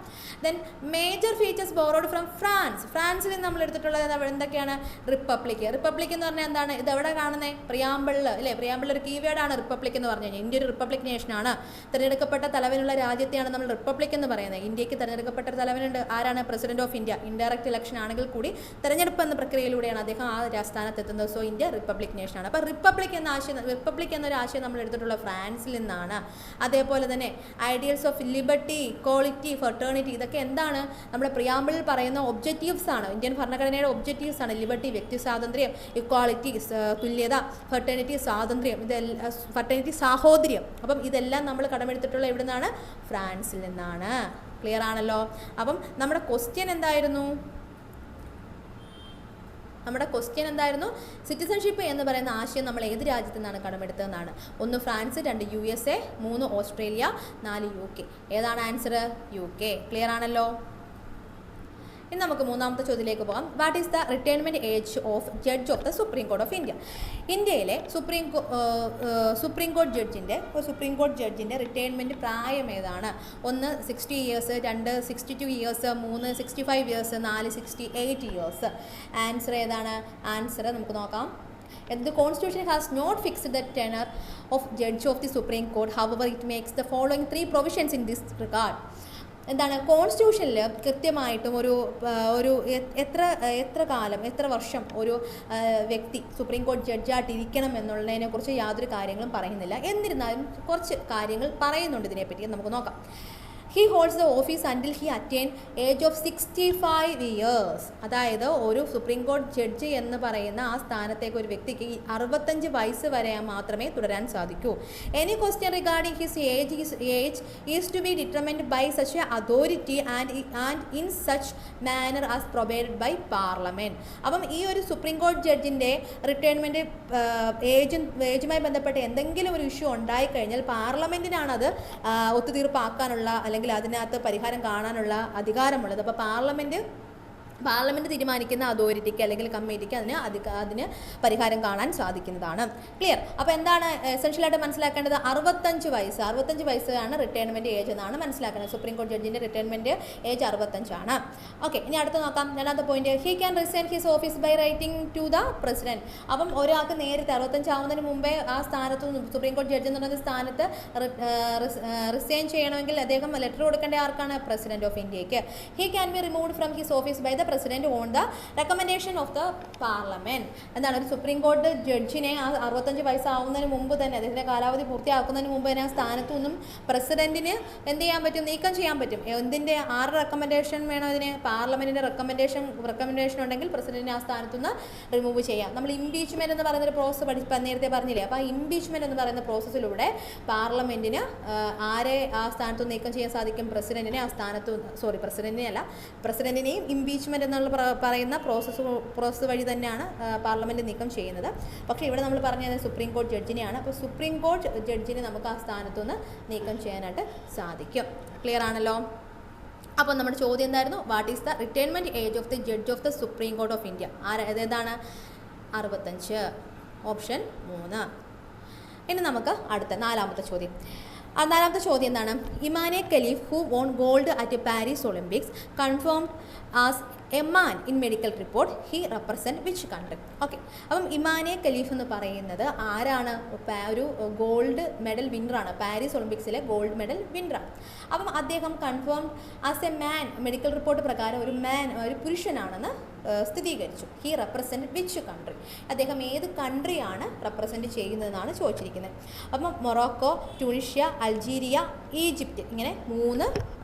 Then major features borrowed from ഫ്രാൻസിൽ നിന്ന് നമ്മൾ എടുത്തിട്ടുള്ളത് എന്തൊക്കെയാണ്? റിപ്പബ്ലിക് എന്ന് പറഞ്ഞാൽ എന്താണ്? ഇത് എവിടെ കാണുന്നത്? പ്രിയാമ്പിളിൽ അല്ലേ? പ്രിയാമ്പിളിൽ ഒരു കീവേഡാണ് റിപ്പബ്ലിക് എന്ന് പറഞ്ഞു കഴിഞ്ഞാൽ. ഇന്ത്യ ഒരു റിപ്പബ്ലിക് നേഷനാണ്. തിരഞ്ഞെടുക്കപ്പെട്ട തലവനുള്ള രാജ്യത്തെയാണ് നമ്മൾ റിപ്പബ്ലിക് എന്ന് പറയുന്നത്. ഇന്ത്യക്ക് തിരഞ്ഞെടുക്കപ്പെട്ട തലവനുണ്ട്. ആരാണ്? President of India. Indirect election ആണെങ്കിൽ കൂടി തിരഞ്ഞെടുപ്പ് എന്ന പ്രക്രിയയിലൂടെയാണ് അദ്ദേഹം ആ സ്ഥാനത്തെത്തുന്നത്. സോ ഇന്ത്യ റിപ്പബ്ലിക് നേഷനാണ്. അപ്പോൾ റിപ്പബ്ലിക് എന്നൊരു ആശയം നമ്മൾ എടുത്തിട്ടുള്ള ഫ്രാൻസിൽ നിന്നാണ്. അതേപോലെ തന്നെ ideals of liberty, equality, fraternity, ഇതൊക്കെ എന്താണ്? നമ്മുടെ പ്രിയാമ്പിളിൽ പറയുന്ന ഒബ്ജക്റ്റീവ്സ് ആണ്. ഇന്ത്യൻ ഭരണഘടനയുടെ ഒബ്ജക്റ്റീവ്സ് ആണ്. ലിബർട്ടി വ്യക്തി സ്വാതന്ത്ര്യം, ഇക്വാളിറ്റി തുല്യത, ഫെർട്ടേണിറ്റി സ്വാതന്ത്ര്യം, ഫെർട്ടേണിറ്റി സാഹോദര്യം. അപ്പം ഇതെല്ലാം നമ്മൾ കടമെടുത്തിട്ടുള്ള എവിടെ നിന്നാണ്? ഫ്രാൻസിൽ നിന്നാണ്. ക്ലിയർ ആണല്ലോ? അപ്പം നമ്മുടെ ക്വസ്റ്റ്യൻ എന്തായിരുന്നു? സിറ്റിസൺഷിപ്പ് എന്ന് പറയുന്ന ആശയം നമ്മൾ ഏത് രാജ്യത്തു നിന്നാണ് കടമെടുത്തതെന്നാണ്. 1 ഫ്രാൻസ്, 2 USA, 3 ഓസ്ട്രേലിയ, 4 UK. ഏതാണ് ആൻസർ? UK. ക്ലിയർ ആണല്ലോ? ഇനി നമുക്ക് മൂന്നാമത്തെ ചോദ്യത്തിലേക്ക് പോകാം. What is the retirement age of judge of the supreme court of India? ഇന്ത്യയിലെ സുപ്രീം കോർട്ട് ജഡ്ജിൻ്റെ റിട്ടയർമെൻറ്റ് പ്രായം ഏതാണ്? 1 60 years, 2 62 years, 3 65 years, 4 68 years. Answer ഏതാണ്? ആൻസർ നമുക്ക് നോക്കാം. The Constitution has not fixed the tenure of Judge of the Supreme Court. However, it makes the following 3 provisions in this regard. എന്താണ്? കോൺസ്റ്റിറ്റ്യൂഷനിൽ കൃത്യമായിട്ടും എത്ര വർഷം ഒരു വ്യക്തി സുപ്രീം കോടതി ജഡ്ജായിട്ട് ഇരിക്കണം എന്നുള്ളതിനെക്കുറിച്ച് യാതൊരു കാര്യങ്ങളും പറയുന്നില്ല. എന്നിരുന്നാലും കുറച്ച് കാര്യങ്ങൾ പറയുന്നുണ്ട് ഇതിനെപ്പറ്റി. നമുക്ക് നോക്കാം. He holds the office until he attain age of 65 years. അതായത് ഒരു സുപ്രീം കോടതി ജഡ്ജി എന്ന് പറയുന്ന ആ സ്ഥാനത്തേക്ക് ഒരു വ്യക്തിക്ക് 65 വയസ്സ് വരെ മാത്രമേ തുടരാൻ സാധിക്കൂ. Any question regarding his age is to be determined by such a authority and in such manner as provided by parliament. അപ്പം ഈ ഒരു സുപ്രീം കോടതി ജഡ്ജിൻ്റെ റിട്ടയർമെൻറ്റ് ഏജുമായി ബന്ധപ്പെട്ട് എന്തെങ്കിലും ഒരു ഇഷ്യൂ ഉണ്ടായിക്കഴിഞ്ഞാൽ പാർലമെൻറ്റിനാണത് ഒത്തുതീർപ്പാക്കാനുള്ള അല്ലെങ്കിൽ അതിനകത്ത് പരിഹാരം കാണാനുള്ള അധികാരമുള്ളത്. അപ്പോൾ പാർലമെൻറ്റ് തീരുമാനിക്കുന്ന അതോറിറ്റിക്ക് അല്ലെങ്കിൽ കമ്മിറ്റിക്ക് അതിന് പരിഹാരം കാണാൻ സാധിക്കുന്നതാണ്. ക്ലിയർ? അപ്പോൾ എന്താണ് എസെൻഷ്യലായിട്ട് മനസ്സിലാക്കേണ്ടത്? 65 വയസ്സാണ് റിട്ടയർമെൻറ്റ് ഏജ് എന്നാണ് മനസ്സിലാക്കുന്നത്. സുപ്രീം കോടതി ജഡ്ജിൻ്റെ റിട്ടയർമെൻറ്റ് ഏജ് 65 ആണ്. ഓക്കെ, ഇനി അടുത്ത് നോക്കാം. രണ്ടാമത്തെ point, he can resign his office by writing to the president. അപ്പം ഒരാൾക്ക് നേരത്തെ 65 ആവുന്നതിന് മുമ്പേ ആ സ്ഥാനത്ത് സുപ്രീം കോടതി ജഡ്ജി എന്ന് പറയുന്ന സ്ഥാനത്ത് റിസൈൻ ചെയ്യണമെങ്കിൽ അദ്ദേഹം ലെറ്റർ കൊടുക്കേണ്ട ആർക്കാണ്? പ്രസിഡന്റ് ഓഫ് ഇന്ത്യക്ക്. He can be removed from his office by the president on the recommendation of the parliament. എന്താണ്? ഒരു സുപ്രീം കോടതി ജഡ്ജിനെ ആ 65 വയസ്സാവുന്നതിന് മുമ്പ് തന്നെ, അദ്ദേഹത്തിൻ്റെ കാലാവധി പൂർത്തിയാക്കുന്നതിന് മുമ്പ് തന്നെ ആ സ്ഥാനത്തു നിന്നും പ്രസിഡന്റിന് എന്ത് ചെയ്യാൻ പറ്റും? നീക്കം ചെയ്യാൻ പറ്റും. എന്തിൻ്റെ? ആരുടെ റെക്കമെൻഡേഷൻ വേണം ഇതിന്? പാർലമെന്റിൻ്റെ റെക്കമെൻഡേഷൻ ഉണ്ടെങ്കിൽ പ്രസിഡന്റിനെ ആ സ്ഥാനത്തു നിന്ന് റിമൂവ് ചെയ്യാം. നമ്മൾ ഇംപീച്ച്മെന്റ് എന്ന് പറയുന്നൊരു പ്രോസസ്സ് നേരത്തെ പറഞ്ഞില്ലേ? അപ്പോൾ ആ ഇംപീച്ച്മെന്റ് എന്ന് പറയുന്ന പ്രോസസ്സിലൂടെ പാർലമെന്റിന് ആരെ ആ സ്ഥാനത്ത് നീക്കം ചെയ്യാൻ സാധിക്കും? പ്രസിഡന്റിനെ ആ സ്ഥാനത്ത് പ്രസിഡന്റിനെയും ഇംപീച്ച്മെന്റ് എന്നുള്ള പറയുന്ന പ്രോസസ്സ് വഴി തന്നെയാണ് പാർലമെന്റ് നീക്കം ചെയ്യുന്നത്. പക്ഷേ ഇവിടെ നമ്മൾ പറഞ്ഞത് സുപ്രീം കോടതി ജഡ്ജിനെയാണ്. അപ്പോൾ സുപ്രീം കോടതി ജഡ്ജിനെ നമുക്ക് ആ സ്ഥാനത്തു നിന്ന് നീക്കം ചെയ്യാനായിട്ട് സാധിക്കും. ക്ലിയർ ആണല്ലോ? അപ്പോൾ നമ്മുടെ ചോദ്യം എന്തായിരുന്നു? What is the retirement age of the judge of the supreme court of India? ഏതാണ്? 65. ഓപ്ഷൻ 3. ഇനി നമുക്ക് അടുത്ത നാലാമത്തെ ചോദ്യം. എന്താണ്? Imane Khelif who won gold at Paris Olympics confirmed as a man in medical report he represent which country? Okay, അപ്പം Imane Khelif എന്ന് പറയുന്നത് ആരാണ്? ഒരു ഗോൾഡ് മെഡൽ വിന്നറാണ്. പാരീസ് ഒളിമ്പിക്സിലെ ഗോൾഡ് മെഡൽ വിന്നറാണ്. അപ്പം അദ്ദേഹം confirmed as a man, medical report പ്രകാരം ഒരു പുരുഷനാണെന്ന് സ്ഥിരീകരിച്ചു. ഹി റെപ്രസെൻറ്റ് വിച്ച് കൺട്രി, അദ്ദേഹം ഏത് കൺട്രിയാണ് റെപ്രസെൻറ്റ് ചെയ്യുന്നതെന്നാണ് ചോദിച്ചിരിക്കുന്നത്. അപ്പം മൊറോക്കോ, ട്യൂണീഷ്യ, അൾജീരിയ, ഈജിപ്റ്റ്, ഇങ്ങനെ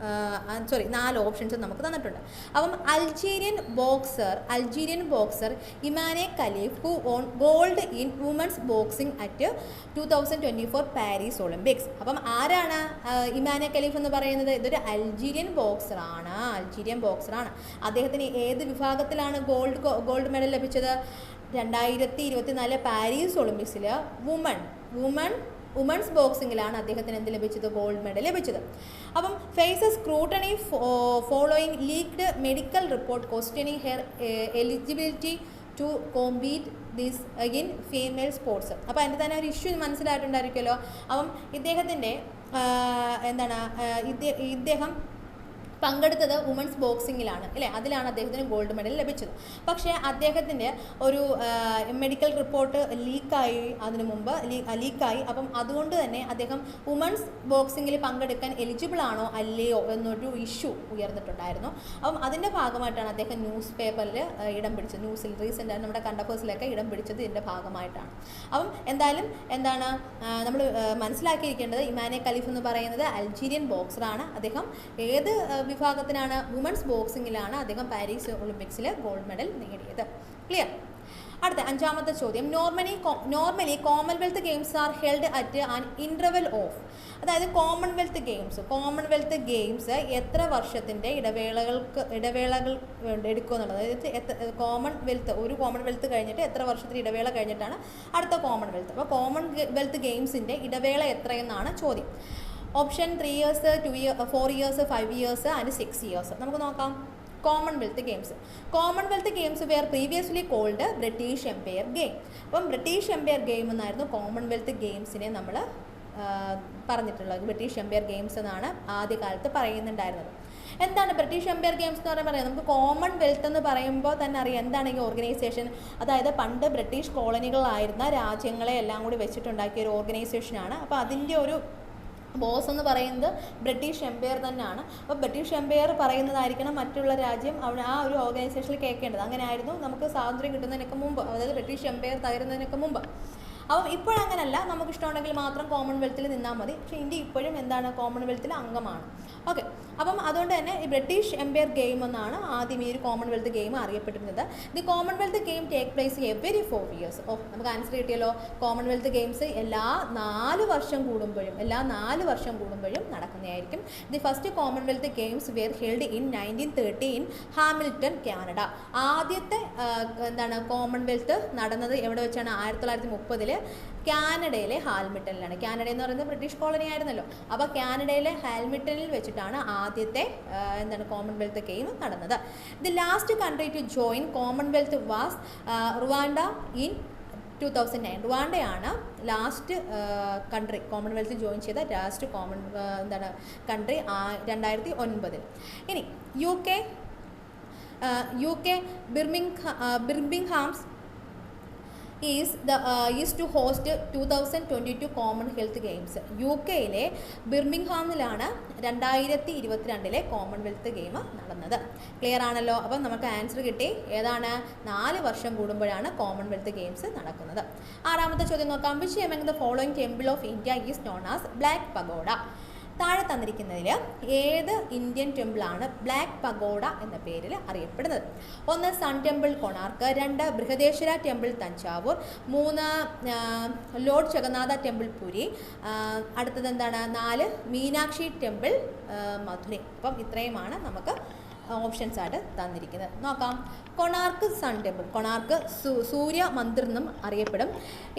4 ഓപ്ഷൻസ് നമുക്ക് തന്നിട്ടുണ്ട്. അപ്പം Algerian boxer Imane Khelif who won gold in women's boxing at 2024 Paris Olympics. അപ്പം ആരാണ് ഇമാനെ ഖലീഫ് എന്ന് പറയുന്നത്? ഇതൊരു അൾജീരിയൻ ബോക്സറാണ്. അദ്ദേഹത്തിന് ഏത് വിഭാഗത്തിലാണ് ഗോൾഡ് മെഡൽ ലഭിച്ചത്? 2024 പാരീസ് ഒളിമ്പിക്സിൽ വുമൻസ് ബോക്സിങ്ങിലാണ് അദ്ദേഹത്തിന് എന്ത് ലഭിച്ചത്? ഗോൾഡ് മെഡൽ ലഭിച്ചത്. അപ്പം faces scrutiny following leaked medical report questioning her eligibility to compete this in female sports. അപ്പോൾ അതിൻ്റെ തന്നെ ഒരു ഇഷ്യൂ മനസ്സിലായിട്ടുണ്ടായിരിക്കുമല്ലോ. അപ്പം ഇദ്ദേഹത്തിൻ്റെ ഇദ്ദേഹം പങ്കെടുത്തത് വുമൻസ് ബോക്സിങ്ങിലാണ് അല്ലേ, അതിലാണ് അദ്ദേഹത്തിന് ഗോൾഡ് മെഡൽ ലഭിച്ചത്. പക്ഷേ അദ്ദേഹത്തിൻ്റെ ഒരു മെഡിക്കൽ റിപ്പോർട്ട് ലീക്കായി, അപ്പം അതുകൊണ്ട് തന്നെ അദ്ദേഹം വുമൻസ് ബോക്സിങ്ങിൽ പങ്കെടുക്കാൻ എലിജിബിൾ ആണോ അല്ലയോ എന്നൊരു ഇഷ്യൂ ഉയർന്നിട്ടുണ്ടായിരുന്നു. അപ്പം അതിൻ്റെ ഭാഗമായിട്ടാണ് അദ്ദേഹം ന്യൂസ് പേപ്പറിൽ ഇടം പിടിച്ചത്, ന്യൂസിൽ റീസെൻ്റ് നമ്മുടെ കണ്ടഫേഴ്സിലൊക്കെ ഇടം പിടിച്ചത് ഇതിൻ്റെ ഭാഗമായിട്ടാണ്. അപ്പം എന്തായാലും നമ്മൾ മനസ്സിലാക്കിയിരിക്കേണ്ടത് ഇമാനെ ഖലീഫ് എന്ന് പറയുന്നത് അൾജീരിയൻ ബോക്സറാണ്. അദ്ദേഹം ഏത് വിഭാഗത്തിനാണ്? വുമൻസ് ബോക്സിങ്ങിലാണ് അദ്ദേഹം പാരീസ് ഒളിമ്പിക്സിൽ ഗോൾഡ് മെഡൽ നേടിയത്. ക്ലിയർ? അടുത്ത 5ാമത്തെ ചോദ്യം. Normally Commonwealth games are held at an interval of, അതായത് കോമൺവെൽത്ത് ഗെയിംസ് എത്ര വർഷത്തിൻ്റെ ഇടവേളകൾ എടുക്കുമെന്നുള്ളത്. അതായത് ഒരു കോമൺവെൽത്ത് കഴിഞ്ഞിട്ട് എത്ര വർഷത്തിന് ഇടവേള കഴിഞ്ഞിട്ടാണ് അടുത്ത കോമൺവെൽത്ത്. അപ്പോൾ കോമൺവെൽത്ത് ഗെയിംസിൻ്റെ ഇടവേള എത്രയെന്നാണ് ചോദ്യം. Option 3 years, 2 years, 4 years, 5 years and 6 years. നമുക്ക് നോക്കാം. Commonwealth games were previously called British Empire Game. അപ്പം ബ്രിട്ടീഷ് എംപയർ ഗെയിം എന്നായിരുന്നു കോമൺവെൽത്ത് ഗെയിംസിനെ നമ്മൾ പറഞ്ഞിട്ടുള്ളത്. ബ്രിട്ടീഷ് എംപയർ ഗെയിംസ് എന്നാണ് ആദ്യകാലത്ത് പറയുന്നുണ്ടായിരുന്നത്. എന്താണ് ബ്രിട്ടീഷ് എംപയർ ഗെയിംസ് എന്ന് പറയാം? നമുക്ക് കോമൺവെൽത്ത് എന്ന് പറയുമ്പോൾ തന്നെ അറിയാം എന്താണ് ഈ ഓർഗനൈസേഷൻ. അതായത് പണ്ട് ബ്രിട്ടീഷ് കോളനികളായിരുന്ന രാജ്യങ്ങളെ എല്ലാം കൂടി വെച്ചിട്ടുണ്ടാക്കിയ ഒരു ഓർഗനൈസേഷനാണ്. അപ്പോൾ അതിൻ്റെ ഒരു ബോസ് എന്ന് പറയുന്നത് ബ്രിട്ടീഷ് എംപയർ തന്നെയാണ്. അപ്പോൾ ബ്രിട്ടീഷ് എംപയർ പറയുന്നതായിരിക്കണം മറ്റുള്ള രാജ്യം അവിടെ ആ ഒരു ഓർഗനൈസേഷനിൽ കേൾക്കേണ്ടത്. അങ്ങനെയായിരുന്നു നമുക്ക് സ്വാതന്ത്ര്യം കിട്ടുന്നതിനൊക്കെ മുമ്പ്, അതായത് ബ്രിട്ടീഷ് എംപയർ തകരുന്നതിനൊക്കെ മുമ്പ്. അപ്പം ഇപ്പോഴങ്ങനല്ല, നമുക്കിഷ്ടമുണ്ടെങ്കിൽ മാത്രം കോമൺവെൽത്തിൽ നിന്നാൽ മതി. പക്ഷേ ഇന്ത്യ ഇപ്പോഴും കോമൺവെൽത്തിൽ അംഗമാണ്. ഓക്കെ, അപ്പം അതുകൊണ്ട് തന്നെ ഈ ബ്രിട്ടീഷ് എംപയർ ഗെയിം എന്നാണ് ആദ്യം ഈ ഒരു കോമൺവെൽത്ത് ഗെയിം അറിയപ്പെട്ടിരുന്നത്. The Commonwealth game take place every 4 years. നമുക്ക് ആൻസർ കിട്ടിയല്ലോ. കോമൺവെൽത്ത് ഗെയിംസ് എല്ലാ 4 വർഷം കൂടുമ്പോഴും നടക്കുന്നതായിരിക്കും. The first Commonwealth games were held in 1930 in Hamilton, Canada. ആദ്യത്തെ കോമൺവെൽത്ത് നടന്നത് എവിടെ വെച്ചാണ്? 1930 കാനഡയിലെ ഹാൽമിട്ടനിലാണ്. കാനഡ എന്ന് പറയുന്നത് ബ്രിട്ടീഷ് കോളനി ആയിരുന്നല്ലോ. അപ്പോൾ കാനഡയിലെ ഹാൽമിട്ടനിൽ വെച്ചിട്ടാണ് ആദ്യത്തെ കോമൺവെൽത്ത് ഗെയിം നടന്നത്. The last country to join Commonwealth was Rwanda in 2009. റുവാണ്ടയാണ് ലാസ്റ്റ് കൺട്രി കോമൺവെൽത്ത് ജോയിൻ ചെയ്ത ലാസ്റ്റ് കൺട്രി 2009. ഇനി U K Birmingham's is to host 2022 Commonwealth games. UK ബിർമിംഗ്ഹാമിലാണ് 2022 കോമൺവെൽത്ത് ഗെയിം നടന്നത്. ക്ലിയർ ആണല്ലോ. അപ്പം നമുക്ക് ആൻസർ കിട്ടി. ഏതാണ്? 4 വർഷം കൂടുമ്പോഴാണ് കോമൺവെൽത്ത് ഗെയിംസ് നടക്കുന്നത്. 6ാമത്തെ ചോദ്യം നോക്കാം. Which among the following temple of India is known as black pagoda? താഴെ തന്നിരിക്കുന്നതിൽ ഏത് ഇന്ത്യൻ ടെമ്പിളാണ് ബ്ലാക്ക് പഗോഡ എന്ന പേരിൽ അറിയപ്പെടുന്നത്? 1 sun temple Konark, 2 Brihadeeswara temple Thanjavur, 3 Lord Jagannatha temple Puri, അടുത്തത് 4 മീനാക്ഷി ടെമ്പിൾ മധുരൈ. അപ്പം ഇത്രയുമാണ് നമുക്ക് ഓപ്ഷൻസ് ആയിട്ട് തന്നിരിക്കുന്നത്. നോക്കാം. കൊണാർക്ക് സൺ ടെമ്പിൾ, കൊണാർക്ക് സൂര്യ മന്ദിർ എന്നും അറിയപ്പെടും.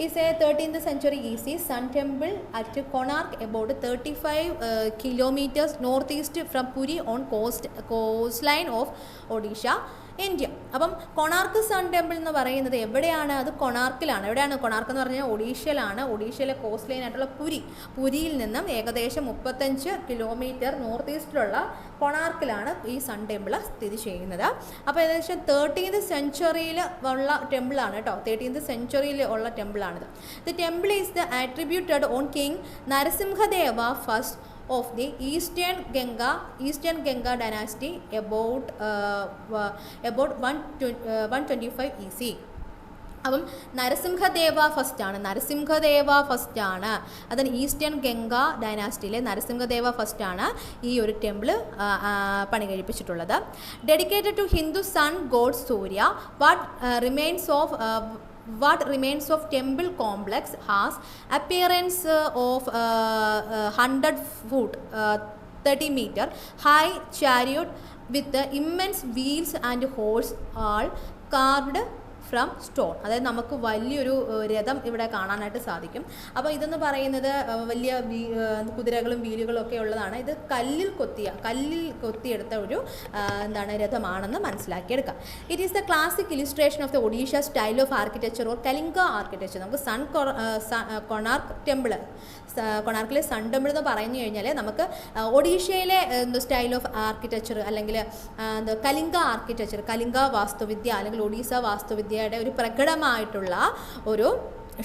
ഈസ് എ 13th century ഈസി sun temple at Konark about 35 kilometers north east from Puri on coast line of Odisha, India. അപ്പം കൊണാർക്ക് സൺ ടെമ്പിൾ എന്ന് പറയുന്നത് എവിടെയാണ്? അത് കൊണാർക്കിലാണ്. എവിടെയാണ് കൊണാർക്ക് എന്ന് പറഞ്ഞാൽ? ഒഡീഷയിലാണ്. ഒഡീഷയിലെ കോസ്റ്റ് ലൈൻ ആയിട്ടുള്ള പുരിയിൽ നിന്നും ഏകദേശം 35 kilometer നോർത്ത് ഈസ്റ്റിലുള്ള കൊണാർക്കിലാണ് ഈ സൺ ടെമ്പിൾ സ്ഥിതി ചെയ്യുന്നത്. അപ്പോൾ ഏകദേശം 13th century ഉള്ള ടെമ്പിളാണ് കേട്ടോ. 13th century ഉള്ള ടെമ്പിളാണിത്. The temple is the attributed on king Narasimhadeva first of the Eastern Ganga dynasty about 125 EC. അപ്പം നരസിംഹദേവ ഫസ്റ്റാണ് അതിന് ഈസ്റ്റേൺ ഗംഗ ഡൈനാസ്റ്റിയിലെ നരസിംഹദേവ ഫസ്റ്റാണ് ഈ ഒരു ടെമ്പിൾ പണി കഴിപ്പിച്ചിട്ടുള്ളത്. Dedicated to Hindu sun god Surya. What remains of temple complex has appearance of 100 foot 30 meter high chariot with immense wheels and horse all carved from stone. അതായത് നമുക്ക് വലിയൊരു രഥം ഇവിടെ കാണാനായിട്ട് സാധിക്കും. അപ്പോൾ ഇതെന്ന് പറയുന്നത് വലിയ കുതിരകളും വീലുകളും ഒക്കെ ഉള്ളതാണ്. ഇത് കല്ലിൽ കൊത്തിയെടുത്ത ഒരു രഥമാണെന്ന് മനസ്സിലാക്കിയെടുക്കാം. It is the classic illustration of the Odisha style of architecture or Kalinga architecture. നമുക്ക് കൊണാർക്കിലെ സൺ ടെമ്പിൾ എന്ന് പറഞ്ഞു കഴിഞ്ഞാൽ നമുക്ക് ഒഡീഷയിലെ സ്റ്റൈൽ ഓഫ് ആർക്കിടെക്ചർ അല്ലെങ്കിൽ കലിംഗ ആർക്കിടെക്ചർ, കലിംഗ വാസ്തുവിദ്യ അല്ലെങ്കിൽ ഒഡീസ വാസ്തുവിദ്യയുടെ ഒരു പ്രകടമായിട്ടുള്ള ഒരു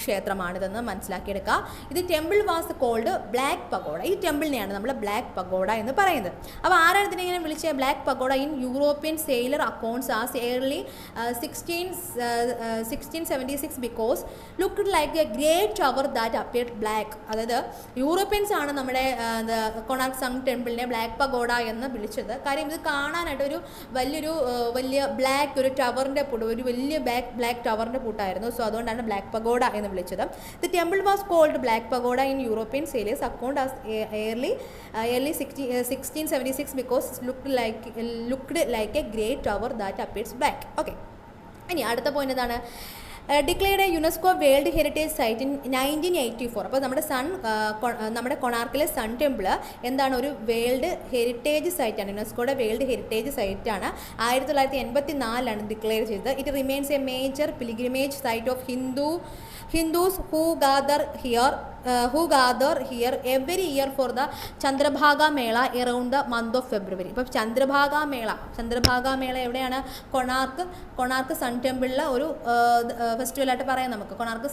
ക്ഷേത്രമാണിതെന്ന് മനസ്സിലാക്കിയെടുക്കുക. ഇത് temple was called black Pagoda. ഈ ടെമ്പിളിനെയാണ് നമ്മൾ ബ്ലാക്ക് പഗോഡ എന്ന് പറയുന്നത്. അപ്പോൾ ആരാണ് ഇതിനെ വിളിച്ചത് black pagoda? In European sailor accounts as early 1676 because looked like a great tower that appeared black. അതായത് യൂറോപ്യൻസ് ആണ് നമ്മുടെ കൊണാർക്ക് സൺ ടെമ്പിളിനെ ബ്ലാക്ക് പഗോഡ എന്ന് വിളിച്ചത്. കാര്യം ഇത് കാണാനായിട്ട് ഒരു വലിയ ബ്ലാക്ക് ഒരു ടവറിൻ്റെ പൂട്ട്, ഒരു വലിയ ബ്ലാക്ക് ടവറിൻ്റെ പൂട്ടായിരുന്നു. സോ അതുകൊണ്ടാണ് ബ്ലാക്ക് പഗോഡ എന്ന് വിളിച്ചത്. The temple was called black pagoda in European sailors account as early 1676 because looked like a great tower that appears black. Okay, ഇനി അടുത്ത പോയിന്റ് എന്താണ്? Declared UNESCO world heritage site in 1984. അപ്പോൾ നമ്മുടെ കൊണാർക്കിലെ sun temple എന്താണ്? ഒരു world heritage സൈറ്റാണ്, യുനെസ്കോയുടെ world heritage സൈറ്റാണ്. 1984 ഡിക്ലെയർ ചെയ്തത്. It remains a major pilgrimage site of Hindus who gather here every year for the Chandrabhaga Mela around the month of February. ഇപ്പോൾ ചന്ദ്രഭാഗ മേള എവിടെയാണ്? കൊണാർക്ക് സൺ ടെമ്പിളിലെ ഒരു ഫെസ്റ്റിവലായിട്ട് പറയാം നമുക്ക്. കൊണാർക്ക്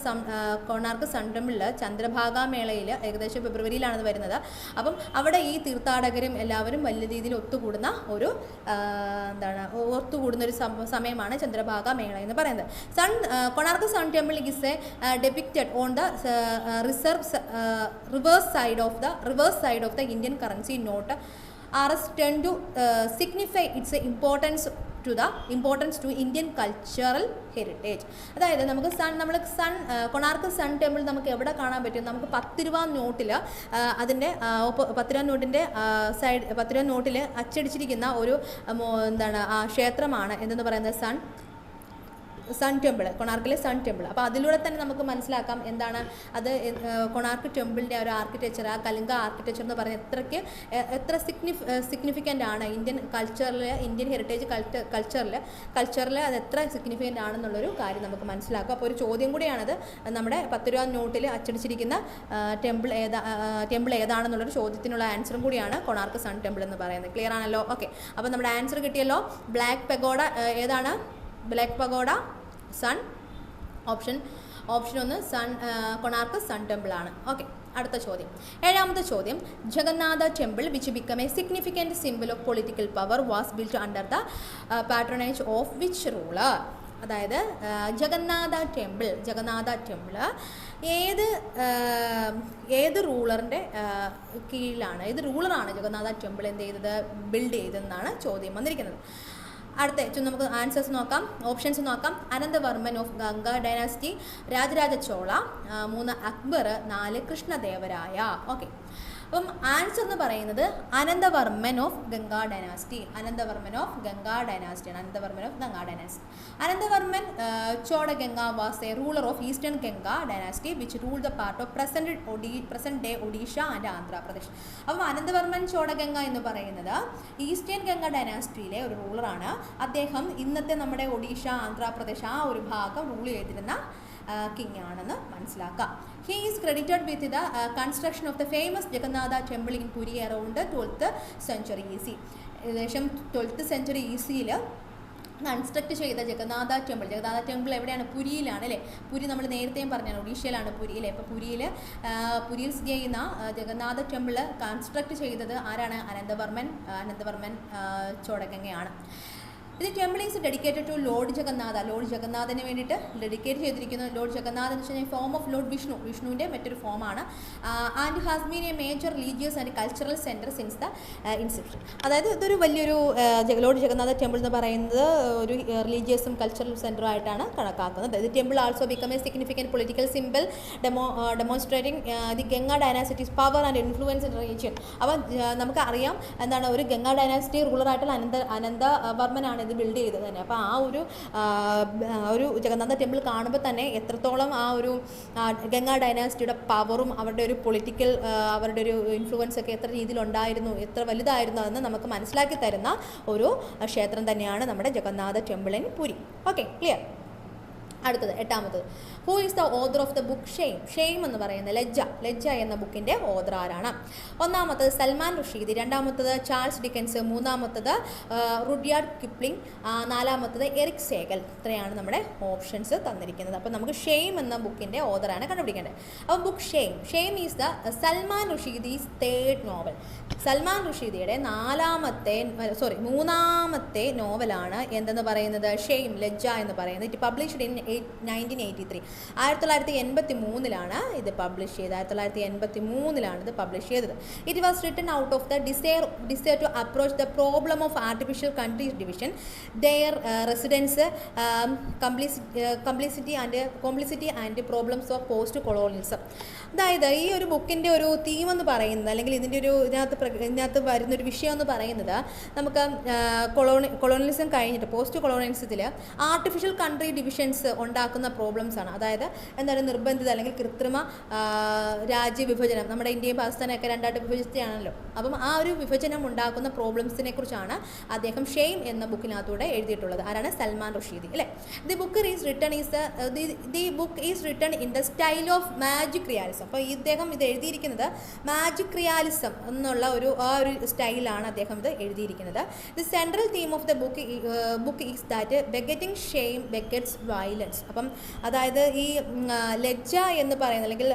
സൺ ടെമ്പിളിൽ ചന്ദ്രഭാഗ മേളയിൽ ഏകദേശം ഫെബ്രുവരിയിലാണ് വരുന്നത്. അപ്പം അവിടെ ഈ തീർത്ഥാടകരും എല്ലാവരും വലിയ രീതിയിൽ ഒത്തുകൂടുന്ന ഒരു ഒരു സമയമാണ് ചന്ദ്രഭാഗ മേള എന്ന് പറയുന്നത്. Konark sun temple is depicted on the reverse side of the Indian currency note RS tend to signify its importance to Indian cultural heritage. അതായത് നമുക്ക് കൊണാർക്ക് സൺ ടെമ്പിൾ നമുക്ക് എവിടെ കാണാൻ പറ്റും? നമുക്ക് 10 രൂപ നോട്ടിൽ അതിൻ്റെ 10 രൂപ നോട്ടിൻ്റെ 10 രൂപ നോട്ടിൽ അച്ചടിച്ചിരിക്കുന്ന ഒരു ആ ക്ഷേത്രമാണ് എന്തെന്ന് പറയുന്നത്? സൺ ടെമ്പിൾ, കൊണാർക്കിലെ സൺ ടെമ്പിൾ. അപ്പോൾ അതിലൂടെ തന്നെ നമുക്ക് മനസ്സിലാക്കാം എന്താണ് അത് കൊണാർക്ക് ടെമ്പിളിൻ്റെ ഒരു ആർക്കിടെക്ചർ, ആ കലിംഗ ആർക്കിടെക്ചർ എന്ന് പറഞ്ഞാൽ എത്ര സിഗ്നിഫിക്കൻ്റ് ആണ് ഇന്ത്യൻ കൾച്ചറിൽ, ഇന്ത്യൻ ഹെറിറ്റേജ് കൾച്ചറിൽ അത് എത്ര സിഗ്നിഫിക്കൻ്റ് ആണെന്നുള്ളൊരു കാര്യം നമുക്ക് മനസ്സിലാക്കാം. അപ്പോൾ ഒരു ചോദ്യം കൂടിയാണത്. നമ്മുടെ 10 രൂപ നോട്ടിൽ അച്ചടിച്ചിരിക്കുന്ന ടെമ്പിൾ ഏതാണെന്നുള്ളൊരു ചോദ്യത്തിനുള്ള ആൻസറും കൂടിയാണ് കൊണാർക്ക് സൺ ടെമ്പിൾ എന്ന് പറയുന്നത്. ക്ലിയർ ആണല്ലോ? ഓക്കെ, അപ്പോൾ നമ്മുടെ ആൻസർ കിട്ടിയല്ലോ. ബ്ലാക്ക് പഗോഡ ഏതാണ്? Black Pagoda sun. Option 1 Konark sun temple ആണ്. ഓക്കെ, അടുത്ത ചോദ്യം, 7ാമത്തെ ചോദ്യം. Jagannatha temple which become a significant symbol of political power was built under the patronage of which ruler? അതായത് ജഗന്നാഥ ടെമ്പിൾ ഏത് റൂളറിൻ്റെ കീഴിലാണ്, ഏത് റൂളറാണ് ജഗന്നാഥ ടെമ്പിൾ എന്ത് ചെയ്തത്? ബിൽഡ് ചെയ്തതെന്നാണ് ചോദ്യം വന്നിരിക്കുന്നത്. അടുത്ത നമുക്ക് ആൻസേഴ്സ് നോക്കാം, ഓപ്ഷൻസ് നോക്കാം. Anantavarman of Ganga dynasty, Rajaraja Chola, 3 Akbar, 4 Krishnadevaraya. Okay, അപ്പം ആൻസർ എന്ന് പറയുന്നത് Anantavarman of Ganga dynasty. Anantavarman Anantavarman Cholaganga was a ruler of eastern Ganga dynasty which rule the part of present day Odisha and Andhra Pradesh. അപ്പം അനന്തവർമ്മൻ ചോളഗംഗ എന്ന് പറയുന്നത് ഈസ്റ്റേൺ ഗംഗ ഡൈനാസ്റ്റിയിലെ ഒരു റൂളറാണ്. അദ്ദേഹം ഇന്നത്തെ നമ്മുടെ ഒഡീഷ, ആന്ധ്രാപ്രദേശ് ആ ഒരു ഭാഗം റൂൾ ചെയ്തിരുന്ന കിങ് ആണെന്ന് മനസ്സിലാക്കാം. He is credited with the construction of the famous Jagannatha temple in Puri around 12th century EC. ഏകദേശം 12th century ECയിൽ കൺസ്ട്രക്ട് ചെയ്ത ജഗന്നാഥ ടെമ്പിൾ എവിടെയാണ്? പുരിയിലാണ് അല്ലേ? പുരി നമ്മൾ നേരത്തെയും പറഞ്ഞാണ്, ഒഡീഷയിലാണ് പുരി അല്ലേ? അപ്പോൾ പുരിയിൽ സ്ഥിതി ചെയ്യുന്ന ജഗന്നാഥ ടെമ്പിൾ കൺസ്ട്രക്ട് ചെയ്തത് ആരാണ്? അനന്തവർമ്മൻ ചോടഗംഗയാണ്. ഇത് temple is dedicated to lord ജഗന്നാഥന് വേണ്ടിയിട്ട് ഡെഡിക്കേറ്റ് ചെയ്തിരിക്കുന്നു. ലോർഡ് ജഗന്നാഥ് എന്ന് വെച്ച് കഴിഞ്ഞാൽ ഫോം ഓഫ് ലോർഡ് വിഷ്ണുവിൻ്റെ മറ്റൊരു ഫോമാണ്. And has been a major religious and cultural centre since the inception. അതായത് ഇതൊരു വലിയൊരു ലോർഡ് ജഗന്നാഥ ടെമ്പിൾ എന്ന് പറയുന്നത് ഒരു റിലീജിയസും കൾച്ചറൽ സെൻറ്ററും ആയിട്ടാണ് കണക്കാക്കുന്നത്. ഇത് temple also become a significant political symbol demonstrating the Ganga dynasties power and influence in region. അപ്പോൾ നമുക്കറിയാം എന്താണ്, ഒരു ഗംഗ ഡൈനാസിറ്റി റൂളറായിട്ടുള്ള അനന്തവർമ്മനാണ് ഇത് ബിൽഡ് ചെയ്തത് തന്നെ. അപ്പോൾ ഒരു ജഗന്നാഥ ടെമ്പിൾ കാണുമ്പോൾ തന്നെ എത്രത്തോളം ആ ഒരു ഗംഗ ഡൈനാസിറ്റിയുടെ പവറും അവരുടെ ഒരു പൊളിറ്റിക്കൽ അവരുടെ ഒരു ഇൻഫ്ലുവൻസ് ഒക്കെ എത്ര രീതിയിലുണ്ടായിരുന്നു, എത്ര വലുതായിരുന്നു എന്ന് നമുക്ക് മനസ്സിലാക്കി തരുന്ന ഒരു ക്ഷേത്രം തന്നെയാണ് നമ്മുടെ Jagannath temple in Puri. Okay, clear. അടുത്തത് 8ാമത്തത്, who is the author of the book shame എന്ന് പറയുന്ന ലജ്ജ എന്ന ബുക്കിൻ്റെ ഓദർ ആരാണ്? 1ാമത്തത് സൽമാൻ റുഷീദി, 2ാമത്തത് ചാൾസ് ഡിക്കൻസ്, 3ാമത്തത് റുഡ്യാർഡ് കിപ്ലിംഗ്, 4ാമത്തത് എറിക് സേഗൽ. ഇത്രയാണ് നമ്മുടെ ഓപ്ഷൻസ് തന്നിരിക്കുന്നത്. അപ്പോൾ നമുക്ക് ഷെയ്ം എന്ന ബുക്കിൻ്റെ ഓദറാണ് കണ്ടുപിടിക്കേണ്ടത്. അപ്പോൾ book shame is the Salman Rushdie's 3rd novel. Salman റുഷീദിയുടെ 3ാമത്തെ നോവലാണ് എന്തെന്ന് പറയുന്നത്? ഷെയ്ം, ലജ്ജ എന്ന് പറയുന്നത്. It published in 1983. 1983 ഇത് പബ്ലിഷ് ചെയ്തത്. 1983 ഇത് പബ്ലിഷ് ചെയ്തത്. It was written out of the desire to approach the problem of artificial countries division, their residence, complicity and problems of post colonialism. അതായത് ഈ ഒരു ബുക്കിൻ്റെ ഒരു തീം എന്ന് പറയുന്നത്, അല്ലെങ്കിൽ ഇതിനകത്ത് വരുന്നൊരു വിഷയം എന്ന് പറയുന്നത്, നമുക്ക് കൊളോണിയലിസം കഴിഞ്ഞിട്ട് പോസ്റ്റ് കൊളോണിയലിസത്തിൽ ആർട്ടിഫിഷ്യൽ കൺട്രി ഡിവിഷൻസ് ഉണ്ടാക്കുന്ന പ്രോബ്ലംസ് ആണ്. അതായത് എന്താണ്, നിർബന്ധിത അല്ലെങ്കിൽ കൃത്രിമ രാജ്യവിഭജനം. നമ്മുടെ ഇന്ത്യയും പാകിസ്ഥാനൊക്കെ രണ്ടായിട്ട് വിഭജിച്ചാണല്ലോ. അപ്പം ആ ഒരു വിഭജനം ഉണ്ടാക്കുന്ന പ്രോബ്ലംസിനെ കുറിച്ചാണ് അദ്ദേഹം ഷെയ്ം എന്ന ബുക്കിനകത്തൂടെ എഴുതിയിട്ടുള്ളത്. ആരാണ്? സൽമാൻ റുഷീദി അല്ലേ? The book is written in the style of magic realism. അപ്പോൾ ഇദ്ദേഹം ഇത് എഴുതിയിരിക്കുന്നത് മാജിക് റിയാലിസം എന്നുള്ള ആ ഒരു സ്റ്റൈലാണ് അദ്ദേഹം ഇത് എഴുതിയിരിക്കുന്നത്. The central theme of the book is that begetting shame begets violence. അപ്പം അതായത് ഈ ലജ്ജ എന്ന് പറയുന്നത്, അല്ലെങ്കിൽ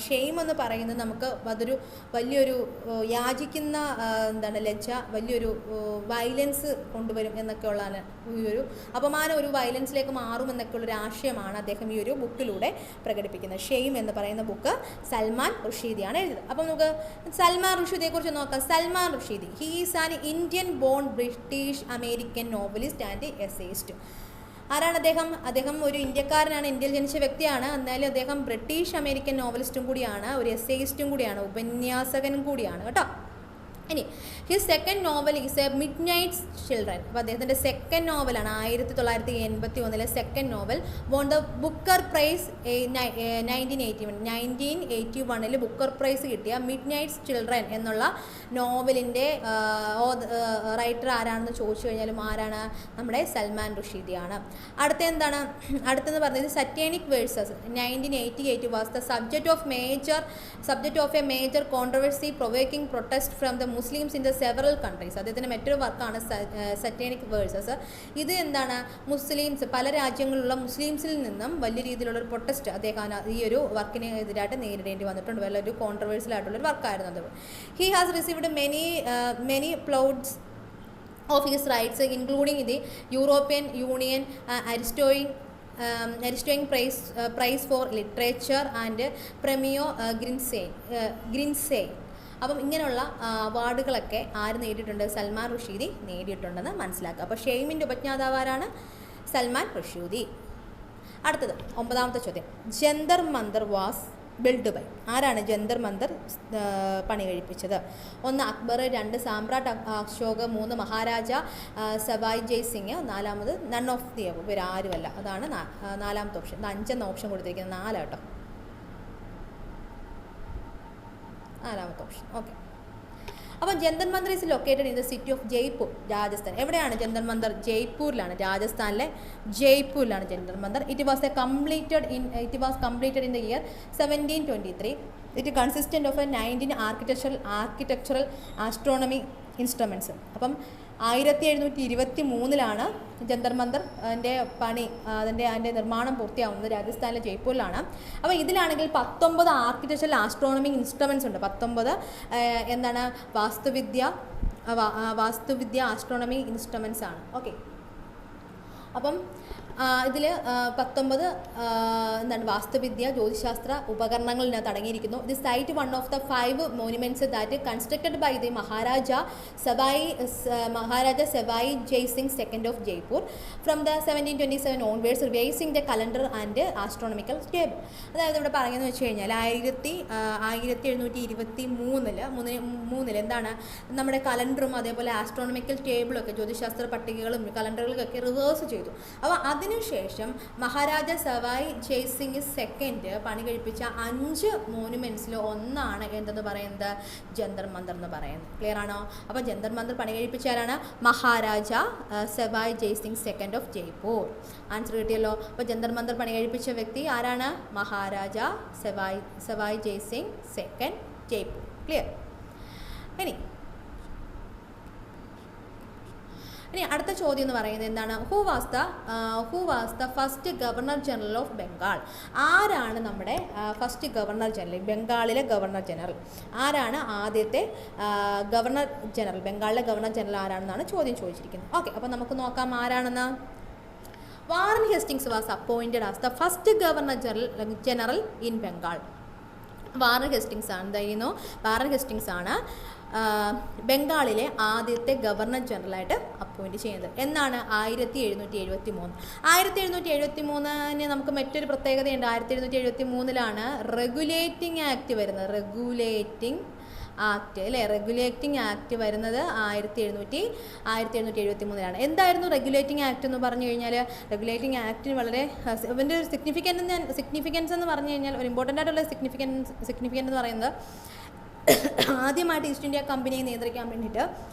ഷെയ്ം എന്ന് പറയുന്നത്, നമുക്ക് അതൊരു വലിയൊരു യാചിക്കുന്ന ലജ്ജ വലിയൊരു വയലൻസ് കൊണ്ടുവരും എന്നൊക്കെ ഉള്ളതാണ്. ഈ ഒരു അപമാനം ഒരു വയലൻസിലേക്ക് മാറും എന്നൊക്കെയുള്ളൊരു ആശയമാണ് അദ്ദേഹം ഈ ഒരു ബുക്കിലൂടെ പ്രകടിപ്പിക്കുന്നത്. ഷെയ്ം എന്ന് പറയുന്ന ബുക്ക് സൽമാൻ റുഷീദിയാണ് എഴുതിയത്. അപ്പം നമുക്ക് സൽമാൻ റുഷീദിയെക്കുറിച്ച് നോക്കാം. Salman Rushdie, he is an Indian born British American novelist and essayist. ആരാണ് അദ്ദേഹം ഒരു ഇന്ത്യക്കാരനാണ്, ഇന്ത്യയിൽ ജനിച്ച വ്യക്തിയാണ്. എന്നാലും അദ്ദേഹം ബ്രിട്ടീഷ് അമേരിക്കൻ നോവലിസ്റ്റും കൂടിയാണ്, ഒരു എസ്സേയിസ്റ്റും കൂടിയാണ്, ഉപന്യാസകനും കൂടിയാണ് കേട്ടോ. ഇനി his second novel is a Midnight's Children. അപ്പോൾ അദ്ദേഹത്തിൻ്റെ സെക്കൻഡ് നോവലാണ് 1981 second novel. Won the Booker Prize 1981 Booker Prize കിട്ടിയ മിഡ് നൈറ്റ്സ് ചിൽഡ്രൻ എന്നുള്ള നോവലിൻ്റെ റൈറ്റർ ആരാണെന്ന് ചോദിച്ചു കഴിഞ്ഞാലും ആരാണ്? നമ്മുടെ സൽമാൻ റുഷീദിയാണ്. അടുത്തെന്ന് പറഞ്ഞത് satanic verses 1988 was the subject of a major controversy provoking protest from the Muslims in the several countries. അദ്ദേഹത്തിൻ്റെ മറ്റൊരു വർക്കാണ് സറ്റേണിക് വേഴ്സസ്. ഇത് എന്താണ്? പല രാജ്യങ്ങളിലുള്ള മുസ്ലിംസിൽ നിന്നും വലിയ രീതിയിലുള്ള ഒരു പ്രൊട്ടസ്റ്റ് അദ്ദേഹം ഈ ഒരു വർക്കിന് എതിരായിട്ട് നേരിടേണ്ടി വന്നിട്ടുണ്ട്. വലിയൊരു കോൺട്രവേഴ്സ്യൽ ആയിട്ടുള്ളൊരു വർക്കായിരുന്നു അത്. He has received many plaudits of his rights, including the European Union Aristotelian Prize for Literature and Premio Grinsey. അപ്പം ഇങ്ങനെയുള്ള അവാർഡുകളൊക്കെ ആര് നേടിയിട്ടുണ്ട്? സൽമാൻ റുഷീദി നേടിയിട്ടുണ്ടെന്ന് മനസ്സിലാക്കുക. അപ്പോൾ ഷെയ്മിൻ്റെ ഉപജ്ഞാതാവാരാണ്? സൽമാൻ റുഷീദി. അടുത്തത് 9ാമത്തെ ചോദ്യം, Jantar Mantar was build by. ആരാണ് ജന്തർ മന്ദർ പണി കഴിപ്പിച്ചത്? 1 അക്ബർ, 2 സാമ്രാട്ട് അശോക്, 3 മഹാരാജ സവായ് ജയ് സിംഗ്, 4ാമത് നൺ ഓഫ് ദി അബവ്. ഇവരാരുമല്ല. അതാണ് 4ാമത്തെ ഓപ്ഷൻ. 5 എന്ന ഓപ്ഷൻ കൊടുത്തിരിക്കുന്നത്, 4 കേട്ടോ. 4ാമത്തെ ഓപ്ഷൻ. ഓക്കെ. അപ്പോൾ Jantar Mantar is located in the city of Jaipur, Rajasthan. എവിടെയാണ് ജന്തർ മന്ദർ? ജയ്പൂരിലാണ്, രാജസ്ഥാനിലെ ജയ്പൂരിലാണ് Jantar Mantar. It was completed in the year 1723. It consistent of 19 architectural astronomy instruments. അപ്പം 1723 ജന്തർ മന്ദർ അതിൻ്റെ പണി അതിൻ്റെ നിർമ്മാണം പൂർത്തിയാവുന്നത് രാജസ്ഥാനിലെ ജയ്പൂരിലാണ്. അപ്പോൾ ഇതിലാണെങ്കിൽ 19 ആർക്കിടെക്ചറൽ ആസ്ട്രോണമി ഇൻസ്ട്രുമെൻറ്റ്സ് ഉണ്ട്. 19 എന്താണ് വാസ്തുവിദ്യ ആസ്ട്രോണമി ഇൻസ്ട്രുമെൻറ്റ്സ് ആണ്. ഓക്കെ, അപ്പം ഇതിൽ 19 എന്താണ് വാസ്തുവിദ്യ ജ്യോതിശാസ്ത്ര ഉപകരണങ്ങൾ ഇതിനകത്ത് അടങ്ങിയിരിക്കുന്നു. ഇത് site one of the 5 monuments that constructed by the Maharaja Sawai Jai Singh second of Jaipur from the 1727 onwards revising the calendar and astronomical table. അതായത് ഇവിടെ പറയുന്നത് വെച്ച് കഴിഞ്ഞാൽ 1723 എന്താണ് നമ്മുടെ കലണ്ടറും അതേപോലെ ആസ്ട്രോണമിക്കൽ ടേബിളൊക്കെ ജ്യോതിശാസ്ത്ര പട്ടികകളും കലണ്ടറുകളൊക്കെ റിവേഴ്സ് ചെയ്തു. അപ്പോൾ അതിനുശേഷം മഹാരാജ സവായ് ജയ്സിംഗ് സെക്കൻഡ് പണി കഴിപ്പിച്ച 5 മോണുമെൻറ്റ്സിൽ ഒന്നാണ് എന്തെന്ന് പറയുന്നത് ജന്തർ മന്ദർ എന്ന് പറയുന്നത്. ക്ലിയർ ആണോ? അപ്പോൾ ജന്തർ മന്ദർ പണി കഴിപ്പിച്ച ആരാണ്? Maharaja Sawai Jaising second of Jaipur. Answer കിട്ടിയല്ലോ. അപ്പോൾ ജന്തർ മന്ദർ പണി കഴിപ്പിച്ച വ്യക്തി ആരാണ്? മഹാരാജ സവായ് ജയ്സിംഗ് സെക്കൻഡ് ജയ്പൂർ. ക്ലിയർ? ഇനി അടുത്ത ചോദ്യം എന്ന് പറയുന്നത് എന്താണ്? Who was the first governor general of Bengal? ആരാണ് നമ്മുടെ ഫസ്റ്റ് ഗവർണർ ജനറൽ? ബംഗാളിലെ ഗവർണർ ജനറൽ ആരാണ്? ആദ്യത്തെ ഗവർണർ ജനറൽ, ബംഗാളിലെ ഗവർണർ ജനറൽ ആരാണെന്നാണ് ചോദ്യം ചോദിച്ചിരിക്കുന്നത്. ഓക്കെ, അപ്പോൾ നമുക്ക് നോക്കാം ആരാണെന്ന്. Warren Hastings was appointed as the first governor general in Bengal. Warren Hastings ആണ് എന്തായിരുന്നു? വാറൻ ഹേസ്റ്റിങ്സ് ആണ് ബംഗാളിലെ ആദ്യത്തെ ഗവർണർ ജനറലായിട്ട് അപ്പോയിൻറ്റ് ചെയ്യുന്നത്. എന്നാണ്? 1773. 1773 നമുക്ക് മറ്റൊരു പ്രത്യേകതയുണ്ട്. 1773 റെഗുലേറ്റിംഗ് ആക്ട് വരുന്നത്. റെഗുലേറ്റിംഗ് ആക്ട് വരുന്നത് 1773. എന്തായിരുന്നു റെഗുലേറ്റിംഗ് ആക്ട് എന്ന് പറഞ്ഞു കഴിഞ്ഞാൽ? റെഗുലേറ്റിംഗ് ആക്ടിന് വളരെ ഇതിൻ്റെ ഒരു സിഗ്നിഫിക്കൻസ് എന്ന് പറഞ്ഞു കഴിഞ്ഞാൽ ഒരു ഇമ്പോർട്ടൻ്റ് ആയിട്ടുള്ള സിഗ്നിഫിക്കൻസ് എന്ന് പറയുന്നത് ആദ്യമായിട്ട് ഈസ്റ്റ് ഇന്ത്യ കമ്പനിയെ നിയന്ത്രിക്കാൻ വേണ്ടിയിട്ട്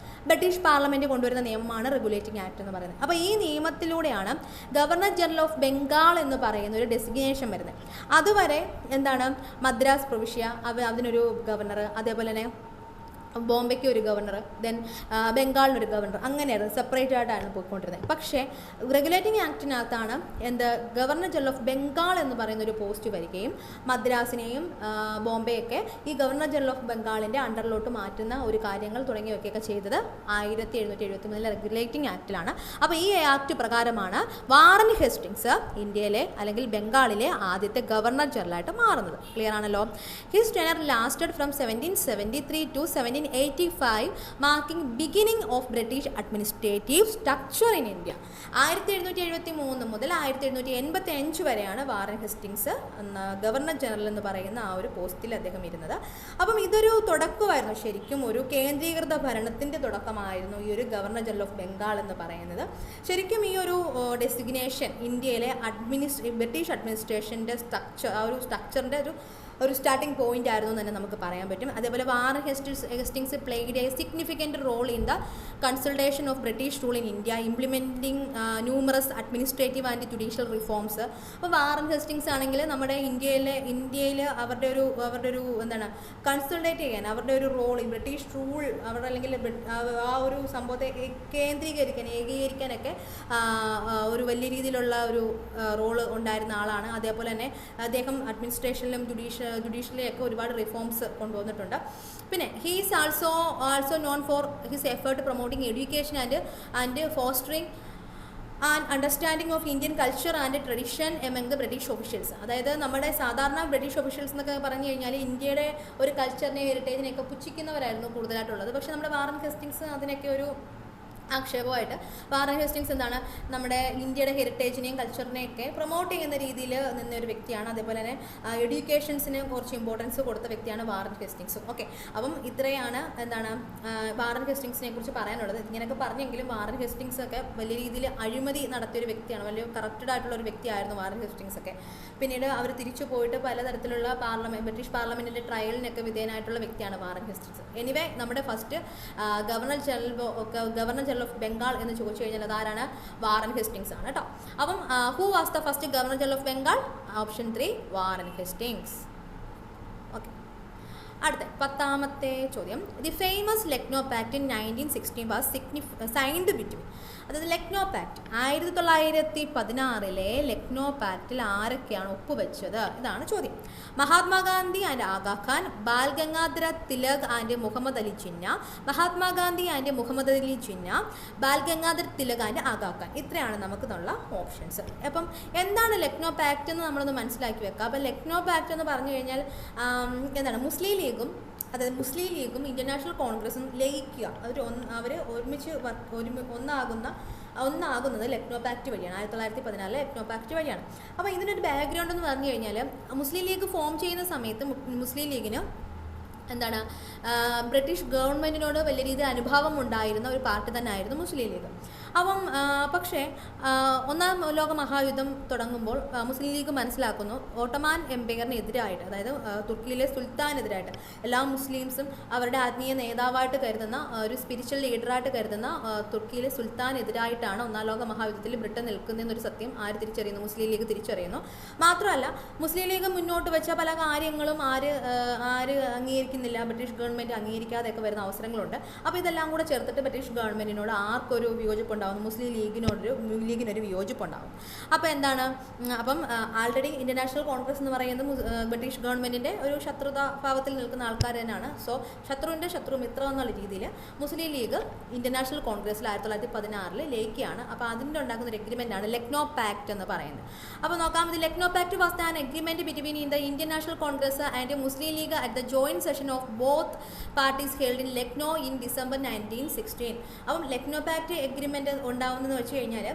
ബ്രിട്ടീഷ് പാർലമെൻറ്റ് കൊണ്ടുവരുന്ന നിയമമാണ് റെഗുലേറ്റിംഗ് ആക്ട് എന്ന് പറയുന്നത്. അപ്പോൾ ഈ നിയമത്തിലൂടെയാണ് ഗവർണർ ജനറൽ ഓഫ് ബംഗാൾ എന്ന് പറയുന്ന ഒരു ഡെസിഗ്നേഷൻ വരുന്നത്. അതുവരെ എന്താണ്? മദ്രാസ് പ്രവിശ്യ അതിനൊരു ഗവർണർ, അതേപോലെ തന്നെ ബോംബെക്ക് ഒരു ഗവർണർ, ദെൻ ബംഗാളിനൊരു ഗവർണർ, അങ്ങനെയായിരുന്നു സെപ്പറേറ്റ് ആയിട്ടാണ് പോയിക്കൊണ്ടിരുന്നത്. പക്ഷേ റെഗുലേറ്റിംഗ് ആക്ടിനകത്താണ് ഗവർണർ ജനറൽ ഓഫ് ബംഗാൾ എന്ന് പറയുന്ന ഒരു പോസ്റ്റ് വരികയും മദ്രാസിനെയും ബോംബെയൊക്കെ ഈ ഗവർണർ ജനറൽ ഓഫ് ബംഗാളിൻ്റെ അണ്ടറിലോട്ട് മാറ്റുന്ന ഒരു കാര്യങ്ങൾ തുടങ്ങിയവയൊക്കെ ചെയ്തത് 1773 റെഗുലേറ്റിംഗ് ആക്ടിലാണ്. അപ്പോൾ ഈ ആക്ട് പ്രകാരമാണ് വാറൻ ഹേസ്റ്റിങ്സ് ഇന്ത്യയിലെ അല്ലെങ്കിൽ ബംഗാളിലെ ആദ്യത്തെ ഗവർണർ ജനറലായിട്ട് മാറുന്നത്. ക്ലിയർ ആണല്ലോ? His tenor lasted from 1773 to 1785, marking beginning of British administrative structure in India. 1773 മുതൽ 1785 വരെയാണ് വാറൻ ഹേസ്റ്റിങ്സ് ഗവർണർ ജനറൽ എന്ന് പറയുന്ന ആ ഒരു പോസ്റ്റിൽ അദ്ദേഹം ഇരുന്നത്. അപ്പം ഇതൊരു തുടക്കമായിരുന്നു, ശരിക്കും ഒരു കേന്ദ്രീകൃത ഭരണത്തിൻ്റെ തുടക്കമായിരുന്നു ഈ ഒരു ഗവർണർ ജനറൽ ഓഫ് ബംഗാൾ എന്ന് പറയുന്നത്. ശരിക്കും ഈ ഒരു ഡെസിഗ്നേഷൻ ഇന്ത്യയിലെ ബ്രിട്ടീഷ് അഡ്മിനിസ്ട്രേഷൻ്റെ ആ ഒരു സ്ട്രക്ചറിൻ്റെ ഒരു സ്റ്റാർട്ടിംഗ് പോയിന്റ് ആയിരുന്നു എന്ന് തന്നെ നമുക്ക് പറയാൻ പറ്റും. അതേപോലെ Warren Hastings played a significant role in the consultation of British rule in India, implementing numerous administrative and judicial reforms. അപ്പോൾ വാറൻ ഹേസ്റ്റിങ്സ് ആണെങ്കിൽ നമ്മുടെ ഇന്ത്യയിൽ അവരുടെ ഒരു എന്താണ് കൺസൾട്ടേറ്റ് ചെയ്യാൻ, അവരുടെ ഒരു റോൾ ബ്രിട്ടീഷ് റൂൾ അവരുടെ അല്ലെങ്കിൽ ആ ഒരു സംഭവത്തെ ഏകീകരിക്കാനൊക്കെ ഒരു വലിയ രീതിയിലുള്ള ഒരു റോള് ഉണ്ടായിരുന്ന ആളാണ്. അതേപോലെ തന്നെ അദ്ദേഹം അഡ്മിനിസ്ട്രേഷനിലും ജുഡീഷ്യലിയൊക്കെ ഒരുപാട് റിഫോംസ് കൊണ്ടുവന്നിട്ടുണ്ട്. പിന്നെ he is also known for his effort promoting education and fostering and understanding of Indian culture and tradition among the British officials. അതായത് നമ്മുടെ സാധാരണ ബ്രിട്ടീഷ് ഒഫീഷ്യൽസ് എന്നൊക്കെ പറഞ്ഞു കഴിഞ്ഞാൽ ഇന്ത്യയുടെ ഒരു കൾച്ചറിനെയും ഹെറിറ്റേജിനെയൊക്കെ പുച്ഛിക്കുന്നവരായിരുന്നു കൂടുതലായിട്ടുള്ളത്. പക്ഷേ നമ്മുടെ വാറൻ ഹേസ്റ്റിങ്സ് അതിനൊക്കെ ഒരു ആക്ഷേപമായിട്ട് വാറൻ ഹേസ്റ്റിങ്സ് എന്താണ് നമ്മുടെ ഇന്ത്യയുടെ ഹെറിറ്റേജിനെയും കൾച്ചറിനെയൊക്കെ പ്രൊമോട്ട് ചെയ്യുന്ന രീതിയിൽ നിന്നൊരു വ്യക്തിയാണ്. അതേപോലെ തന്നെ എഡ്യൂക്കേഷൻസിന് കുറച്ച് ഇമ്പോർട്ടൻസ് കൊടുത്ത വ്യക്തിയാണ് വാറൻ ഹേസ്റ്റിങ്സും. ഓക്കെ, അപ്പം ഇത്രയാണ് എന്താണ് വാറൻ ഹേസ്റ്റിങ്സിനെ കുറിച്ച് പറയാനുള്ളത്. ഇങ്ങനെയൊക്കെ പറഞ്ഞെങ്കിലും വാറൻ ഹേസ്റ്റിങ്സ് ഒക്കെ വലിയ രീതിയിൽ അഴിമതി നടത്തിയൊരു വ്യക്തിയാണ്, വലിയ കറക്റ്റഡ് ആയിട്ടുള്ള ഒരു വ്യക്തിയായിരുന്നു വാറൻ ഹേസ്റ്റിങ്സ് ഒക്കെ. പിന്നീട് അവർ തിരിച്ചു പോയിട്ട് പലതരത്തിലുള്ള ബ്രിട്ടീഷ് പാർലമെൻറ്റിൻ്റെ ട്രയലിനൊക്കെ വിധേയനായിട്ടുള്ള വ്യക്തിയാണ് വാറൻ ഹേസ്റ്റിങ്സ്. എനിവേ നമ്മുടെ first governor general of Bengal എന്ന് ചോദിച്ചു കഴിഞ്ഞാൽ അതാരാണ്? വാറൻ ഹേസ്റ്റിങ്സ് ആണ് കേട്ടോ. അപ്പം who was the first governor general of Bengal? Option 3 Warren Hastings. Okay, അടുത്ത 10ാമത്തെ ചോദ്യം. The famous Lucknow Pact in 1916 was signed between. അതായത് ലക്നോ പാക്ട് 1916 ലക്നോ പാക്റ്റിൽ ആരൊക്കെയാണ് ഒപ്പുവെച്ചത്? ഇതാണ് ചോദ്യം. Mahatma Gandhi and Aga Khan, Bal Gangadhar Tilak and Muhammad Ali Jinnah, Mahatma Gandhi and Muhammad Ali Jinnah, Bal Gangadhar Tilak and Aga Khan. ഇത്രയാണ് നമുക്കുള്ള ഓപ്ഷൻസ്. അപ്പം എന്താണ് ലക്നോ പാക്ട് എന്ന് നമ്മളൊന്ന് മനസ്സിലാക്കി വെക്കുക. അപ്പം ലക്നോ പാക്ട് എന്ന് പറഞ്ഞു കഴിഞ്ഞാൽ എന്താണ്, മുസ്ലിം ലീഗും, അതായത് മുസ്ലിം ലീഗും ഇന്ത്യൻ നാഷണൽ കോൺഗ്രസും ലയിക്കുക, അവർ ഒരുമിച്ച് ഒന്നാകുന്നത് ലക്നോ പാക്ട് വഴിയാണ്. 1914 ലക്നോ പാക്ട് വഴിയാണ്. അപ്പോൾ ഇതിനൊരു ബാക്ക്ഗ്രൗണ്ട് എന്ന് പറഞ്ഞു കഴിഞ്ഞാൽ, മുസ്ലിം ലീഗ് ഫോം ചെയ്യുന്ന സമയത്ത് മുസ്ലിം ലീഗിന് എന്താണ്, ബ്രിട്ടീഷ് ഗവൺമെൻറ്റിനോട് വലിയ രീതിയിൽ അനുഭാവം ഉണ്ടായിരുന്ന ഒരു പാർട്ടി തന്നെ ആയിരുന്നു മുസ്ലിം ലീഗ്. അപ്പം പക്ഷേ 1ാം ലോക മഹായുദ്ധം തുടങ്ങുമ്പോൾ മുസ്ലിം ലീഗ് മനസ്സിലാക്കുന്നു, ഓട്ടോമാൻ എംപയറിനെതിരായിട്ട്, അതായത് തുർക്കിയിലെ സുൽത്താനെതിരായിട്ട്, എല്ലാ മുസ്ലിംസും അവരുടെ ആത്മീയ നേതാവായിട്ട് കരുതുന്ന, ഒരു സ്പിരിച്വൽ ലീഡറായിട്ട് കരുതുന്ന തുർക്കിയിലെ സുൽത്താനെതിരായിട്ടാണ് 1ാം ലോക മഹായുദ്ധത്തിൽ ബ്രിട്ടൻ നിൽക്കുന്നതെന്നൊരു സത്യം ആര് തിരിച്ചറിയുന്നു? മുസ്ലിം ലീഗ് തിരിച്ചറിയുന്നു. മാത്രമല്ല മുസ്ലിം ലീഗ് മുന്നോട്ട് വെച്ച പല കാര്യങ്ങളും ആര് അംഗീകരിക്കുന്നില്ല, ബ്രിട്ടീഷ് ഗവൺമെൻറ് അംഗീകരിക്കാതെയൊക്കെ വരുന്ന അവസരങ്ങളുണ്ട്. അപ്പോൾ ഇതെല്ലാം കൂടെ ചേർത്തിട്ട് ബ്രിട്ടീഷ് ഗവൺമെൻറ്റിനോട് ആർക്കൊരു വിയോജിപ്പുണ്ടാവും? മുസ്ലിം ലീഗിനൊരു വിയോജിപ്പുണ്ടാവും. അപ്പോൾ എന്താണ്, അപ്പം ആൾറെഡി ഇന്ത്യൻ നാഷണൽ കോൺഗ്രസ് എന്ന് പറയുന്നത് ബ്രിട്ടീഷ് ഗവൺമെൻറ്റിൻ്റെ ഒരു ശത്രുതാ ഭാവത്തിൽ നിൽക്കുന്ന ആൾക്കാർ തന്നെയാണ്. സോ ശത്രുവിൻ്റെ ശത്രു മിത്രം എന്നുള്ള രീതിയിൽ മുസ്ലിം ലീഗ് ഇന്ത്യൻ നാഷണൽ കോൺഗ്രസിൽ 1916 ലയിക്കുകയാണ്. അപ്പോൾ അതിൻ്റെ ഉണ്ടാക്കുന്ന ഒരു എഗ്രിമെൻ്റാണ് ലക്നോ പാക്ട് എന്ന് പറയുന്നത്. അപ്പോൾ നോക്കാം, ഇത് Lucknow pact was an agreement between the Indian National Congress and Muslim League at the joint session of both parties held in Lucknow in December 1916. അപ്പം ലക്നോ പാക്ട് എഗ്രിമെൻ്റ് ഉണ്ടാവുന്നതെന്ന് വെച്ച് കഴിഞ്ഞാൽ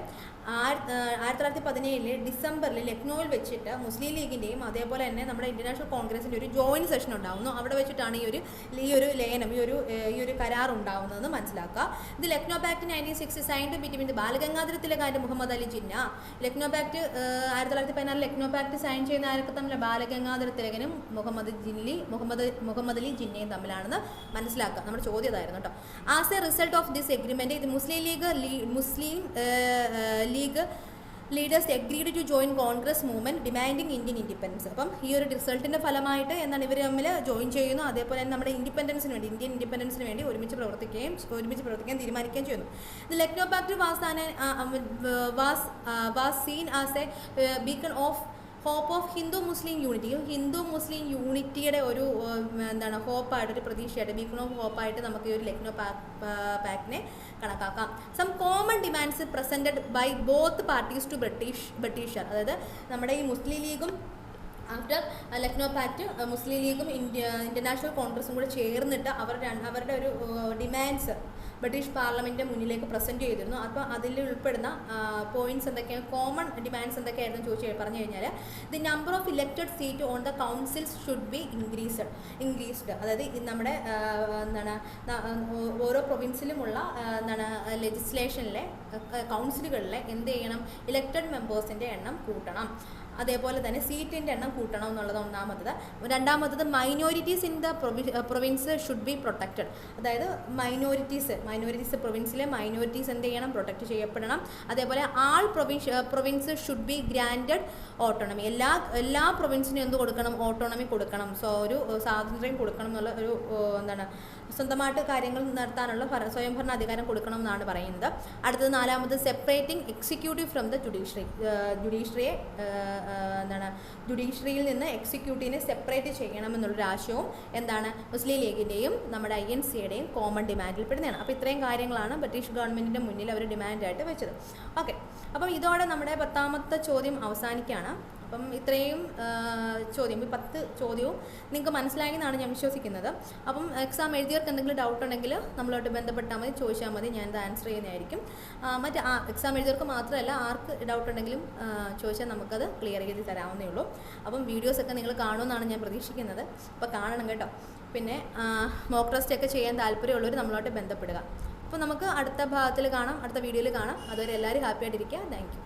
1917 ഡിസംബറിൽ ലക്നോയിൽ വെച്ചിട്ട് മുസ്ലിം ലീഗിൻ്റെയും അതേപോലെ തന്നെ നമ്മുടെ ഇന്ത്യൻ നാഷണൽ കോൺഗ്രസിൻ്റെ ഒരു ജോയിൻറ്റ് സെഷൻ ഉണ്ടാകുന്നു. അവിടെ വെച്ചിട്ടാണ് ഈ ഒരു ലയനം, ഈ ഒരു കരാർ ഉണ്ടാവുന്നതെന്ന് മനസ്സിലാക്കുക. ഇത് Lucknow Pact 1960 signed between Bal Gangadhar Tilak and Muhammad Ali Jinnah. Lucknow Pact 1914 Lucknow Pact sign ചെയ്യുന്ന ആരൊക്കെ തമ്മിൽ? ബാൽ ഗംഗാധര തിലകനും മുഹമ്മദ് അലി ജിന്നയും തമ്മിലാണെന്ന് മനസ്സിലാക്കുക. നമ്മുടെ ചോദ്യം അതായിരുന്നു കേട്ടോ. As a result of this agreement ഇത് Muslim League leaders agreed to join Congress movement demanding Indian independence. അപ്പം ഈ ഒരു റിസൾട്ടിൻ്റെ ഫലമായിട്ട് എന്താണ്, ഇവർ തമ്മിൽ ജോയിൻ ചെയ്യുന്നു. അതേപോലെ തന്നെ നമ്മുടെ ഇന്ത്യൻ ഇൻഡിപെൻഡൻസിന് വേണ്ടി ഒരുമിച്ച് പ്രവർത്തിക്കാൻ തീരുമാനിക്കുകയും ചെയ്യുന്നു. The Lucknow pact was seen as a beacon of hope of Hindu Muslim യൂണിറ്റിയുടെ ഒരു എന്താണ് ഹോപ്പായിട്ട്, ഒരു പ്രതീക്ഷയായിട്ട്, ബീക്കൺ ഓഫ് ഹോപ്പായിട്ട് നമുക്ക് ഈ ഒരു ലക്നോ പാക്ടിനെ കണക്കാക്കാം. Some common demands presented by both parties to Britisher. അതായത് നമ്മുടെ ഈ മുസ്ലിം ലീഗും ആഫ്റ്റർ ലക്നോ പാക്ട് മുസ്ലിം ലീഗും ഇന്ത്യൻ നാഷണൽ കോൺഗ്രസും കൂടെ ചേർന്നിട്ട് അവരുടെ ഒരു ഡിമാൻഡ്സ് ബ്രിട്ടീഷ് പാർലമെൻറ്റിൻ്റെ മുന്നിലേക്ക് പ്രസൻറ്റ് ചെയ്തിരുന്നു. അപ്പോൾ അതിൽ ഉൾപ്പെടുന്ന പോയിൻറ്റ്സ് എന്തൊക്കെയാണ്, കോമൺ ഡിമാൻഡ്സ് എന്തൊക്കെയായിരുന്നു പറഞ്ഞു കഴിഞ്ഞാൽ, the number of elected seat on the councils should be increased. അതായത് നമ്മുടെ എന്താണ്, ഓരോ പ്രൊവിൻസിലുമുള്ള എന്താണ് ലെജിസ്ലേഷനിലെ കൗൺസിലുകളിലെ എന്ത് ചെയ്യണം, ഇലക്റ്റഡ് മെമ്പേഴ്സിൻ്റെ എണ്ണം കൂട്ടണം. അതേപോലെ തന്നെ സീറ്റിൻ്റെ എണ്ണം കൂട്ടണം എന്നുള്ളത് ഒന്നാമത്തത്. രണ്ടാമത്തത് minorities in the province should be protected. അതായത് മൈനോറിറ്റീസ് പ്രൊവിൻസിലെ മൈനോറിറ്റീസ് എന്ത് ചെയ്യണം, പ്രൊട്ടക്റ്റ് ചെയ്യപ്പെടണം. അതേപോലെ all province should be granted autonomy. എല്ലാ പ്രൊവിൻസിനും എന്ത് കൊടുക്കണം, ഓട്ടോണമി കൊടുക്കണം. സോ ഒരു സ്വാതന്ത്ര്യം കൊടുക്കണം എന്നുള്ള ഒരു എന്താണ്, സ്വന്തമായിട്ട് കാര്യങ്ങൾ നടത്താനുള്ള സ്വയംഭരണ അധികാരം കൊടുക്കണം എന്നാണ് പറയുന്നത്. അടുത്തത് 4ാമത് സെപ്പറേറ്റിംഗ് എക്സിക്യൂട്ടീവ് ഫ്രം ദ ജുഡീഷ്യറിയിൽ നിന്ന് എക്സിക്യൂട്ടീവിനെ സെപ്പറേറ്റ് ചെയ്യണം എന്നുള്ളൊരു ആശയവും എന്താണ്, മുസ്ലിം ലീഗിൻ്റെയും നമ്മുടെ INCയുടെയും കോമൺ ഡിമാൻഡിൽ പെടുന്നതാണ്. അപ്പോൾ ഇത്രയും കാര്യങ്ങളാണ് ബ്രിട്ടീഷ് ഗവൺമെൻറ്റിൻ്റെ മുന്നിൽ അവർ ഡിമാൻഡായിട്ട് വെച്ചത്. ഓക്കെ, അപ്പം ഇതോടെ നമ്മുടെ 10ാമത്തെ ചോദ്യം അവസാനിക്കുകയാണ്. അപ്പം ഇത്രയും ചോദ്യം, ഈ 10 ചോദ്യവും നിങ്ങൾക്ക് മനസ്സിലായി എന്നാണ് ഞാൻ വിശ്വസിക്കുന്നത്. അപ്പം എക്സാം എഴുതിയവർക്ക് എന്തെങ്കിലും ഡൗട്ട് ഉണ്ടെങ്കിൽ നമ്മളോട്ട് ബന്ധപ്പെട്ടാൽ മതി, ചോദിച്ചാൽ മതി, ഞാൻ ഇത് ആൻസർ ചെയ്യുന്നതായിരിക്കും. മറ്റ് എക്സാം എഴുതിയവർക്ക് മാത്രമല്ല, ആർക്ക് ഡൗട്ട് ഉണ്ടെങ്കിലും ചോദിച്ചാൽ നമുക്കത് ക്ലിയർ ചെയ്ത് തരാവുന്നേ ഉള്ളൂ. അപ്പം വീഡിയോസൊക്കെ നിങ്ങൾ കാണുമെന്നാണ് ഞാൻ പ്രതീക്ഷിക്കുന്നത്. അപ്പോൾ കാണണം കേട്ടോ. പിന്നെ മോക്ക് ടെസ്റ്റൊക്കെ ചെയ്യാൻ താല്പര്യമുള്ളവർ നമ്മളോട്ട് ബന്ധപ്പെടുക. അപ്പോൾ നമുക്ക് അടുത്ത ഭാഗത്തിൽ കാണാം, അടുത്ത വീഡിയോയിൽ കാണാം. അതുവരെ എല്ലാവരും ഹാപ്പി ആയിട്ടിരിക്കുക. Thank you.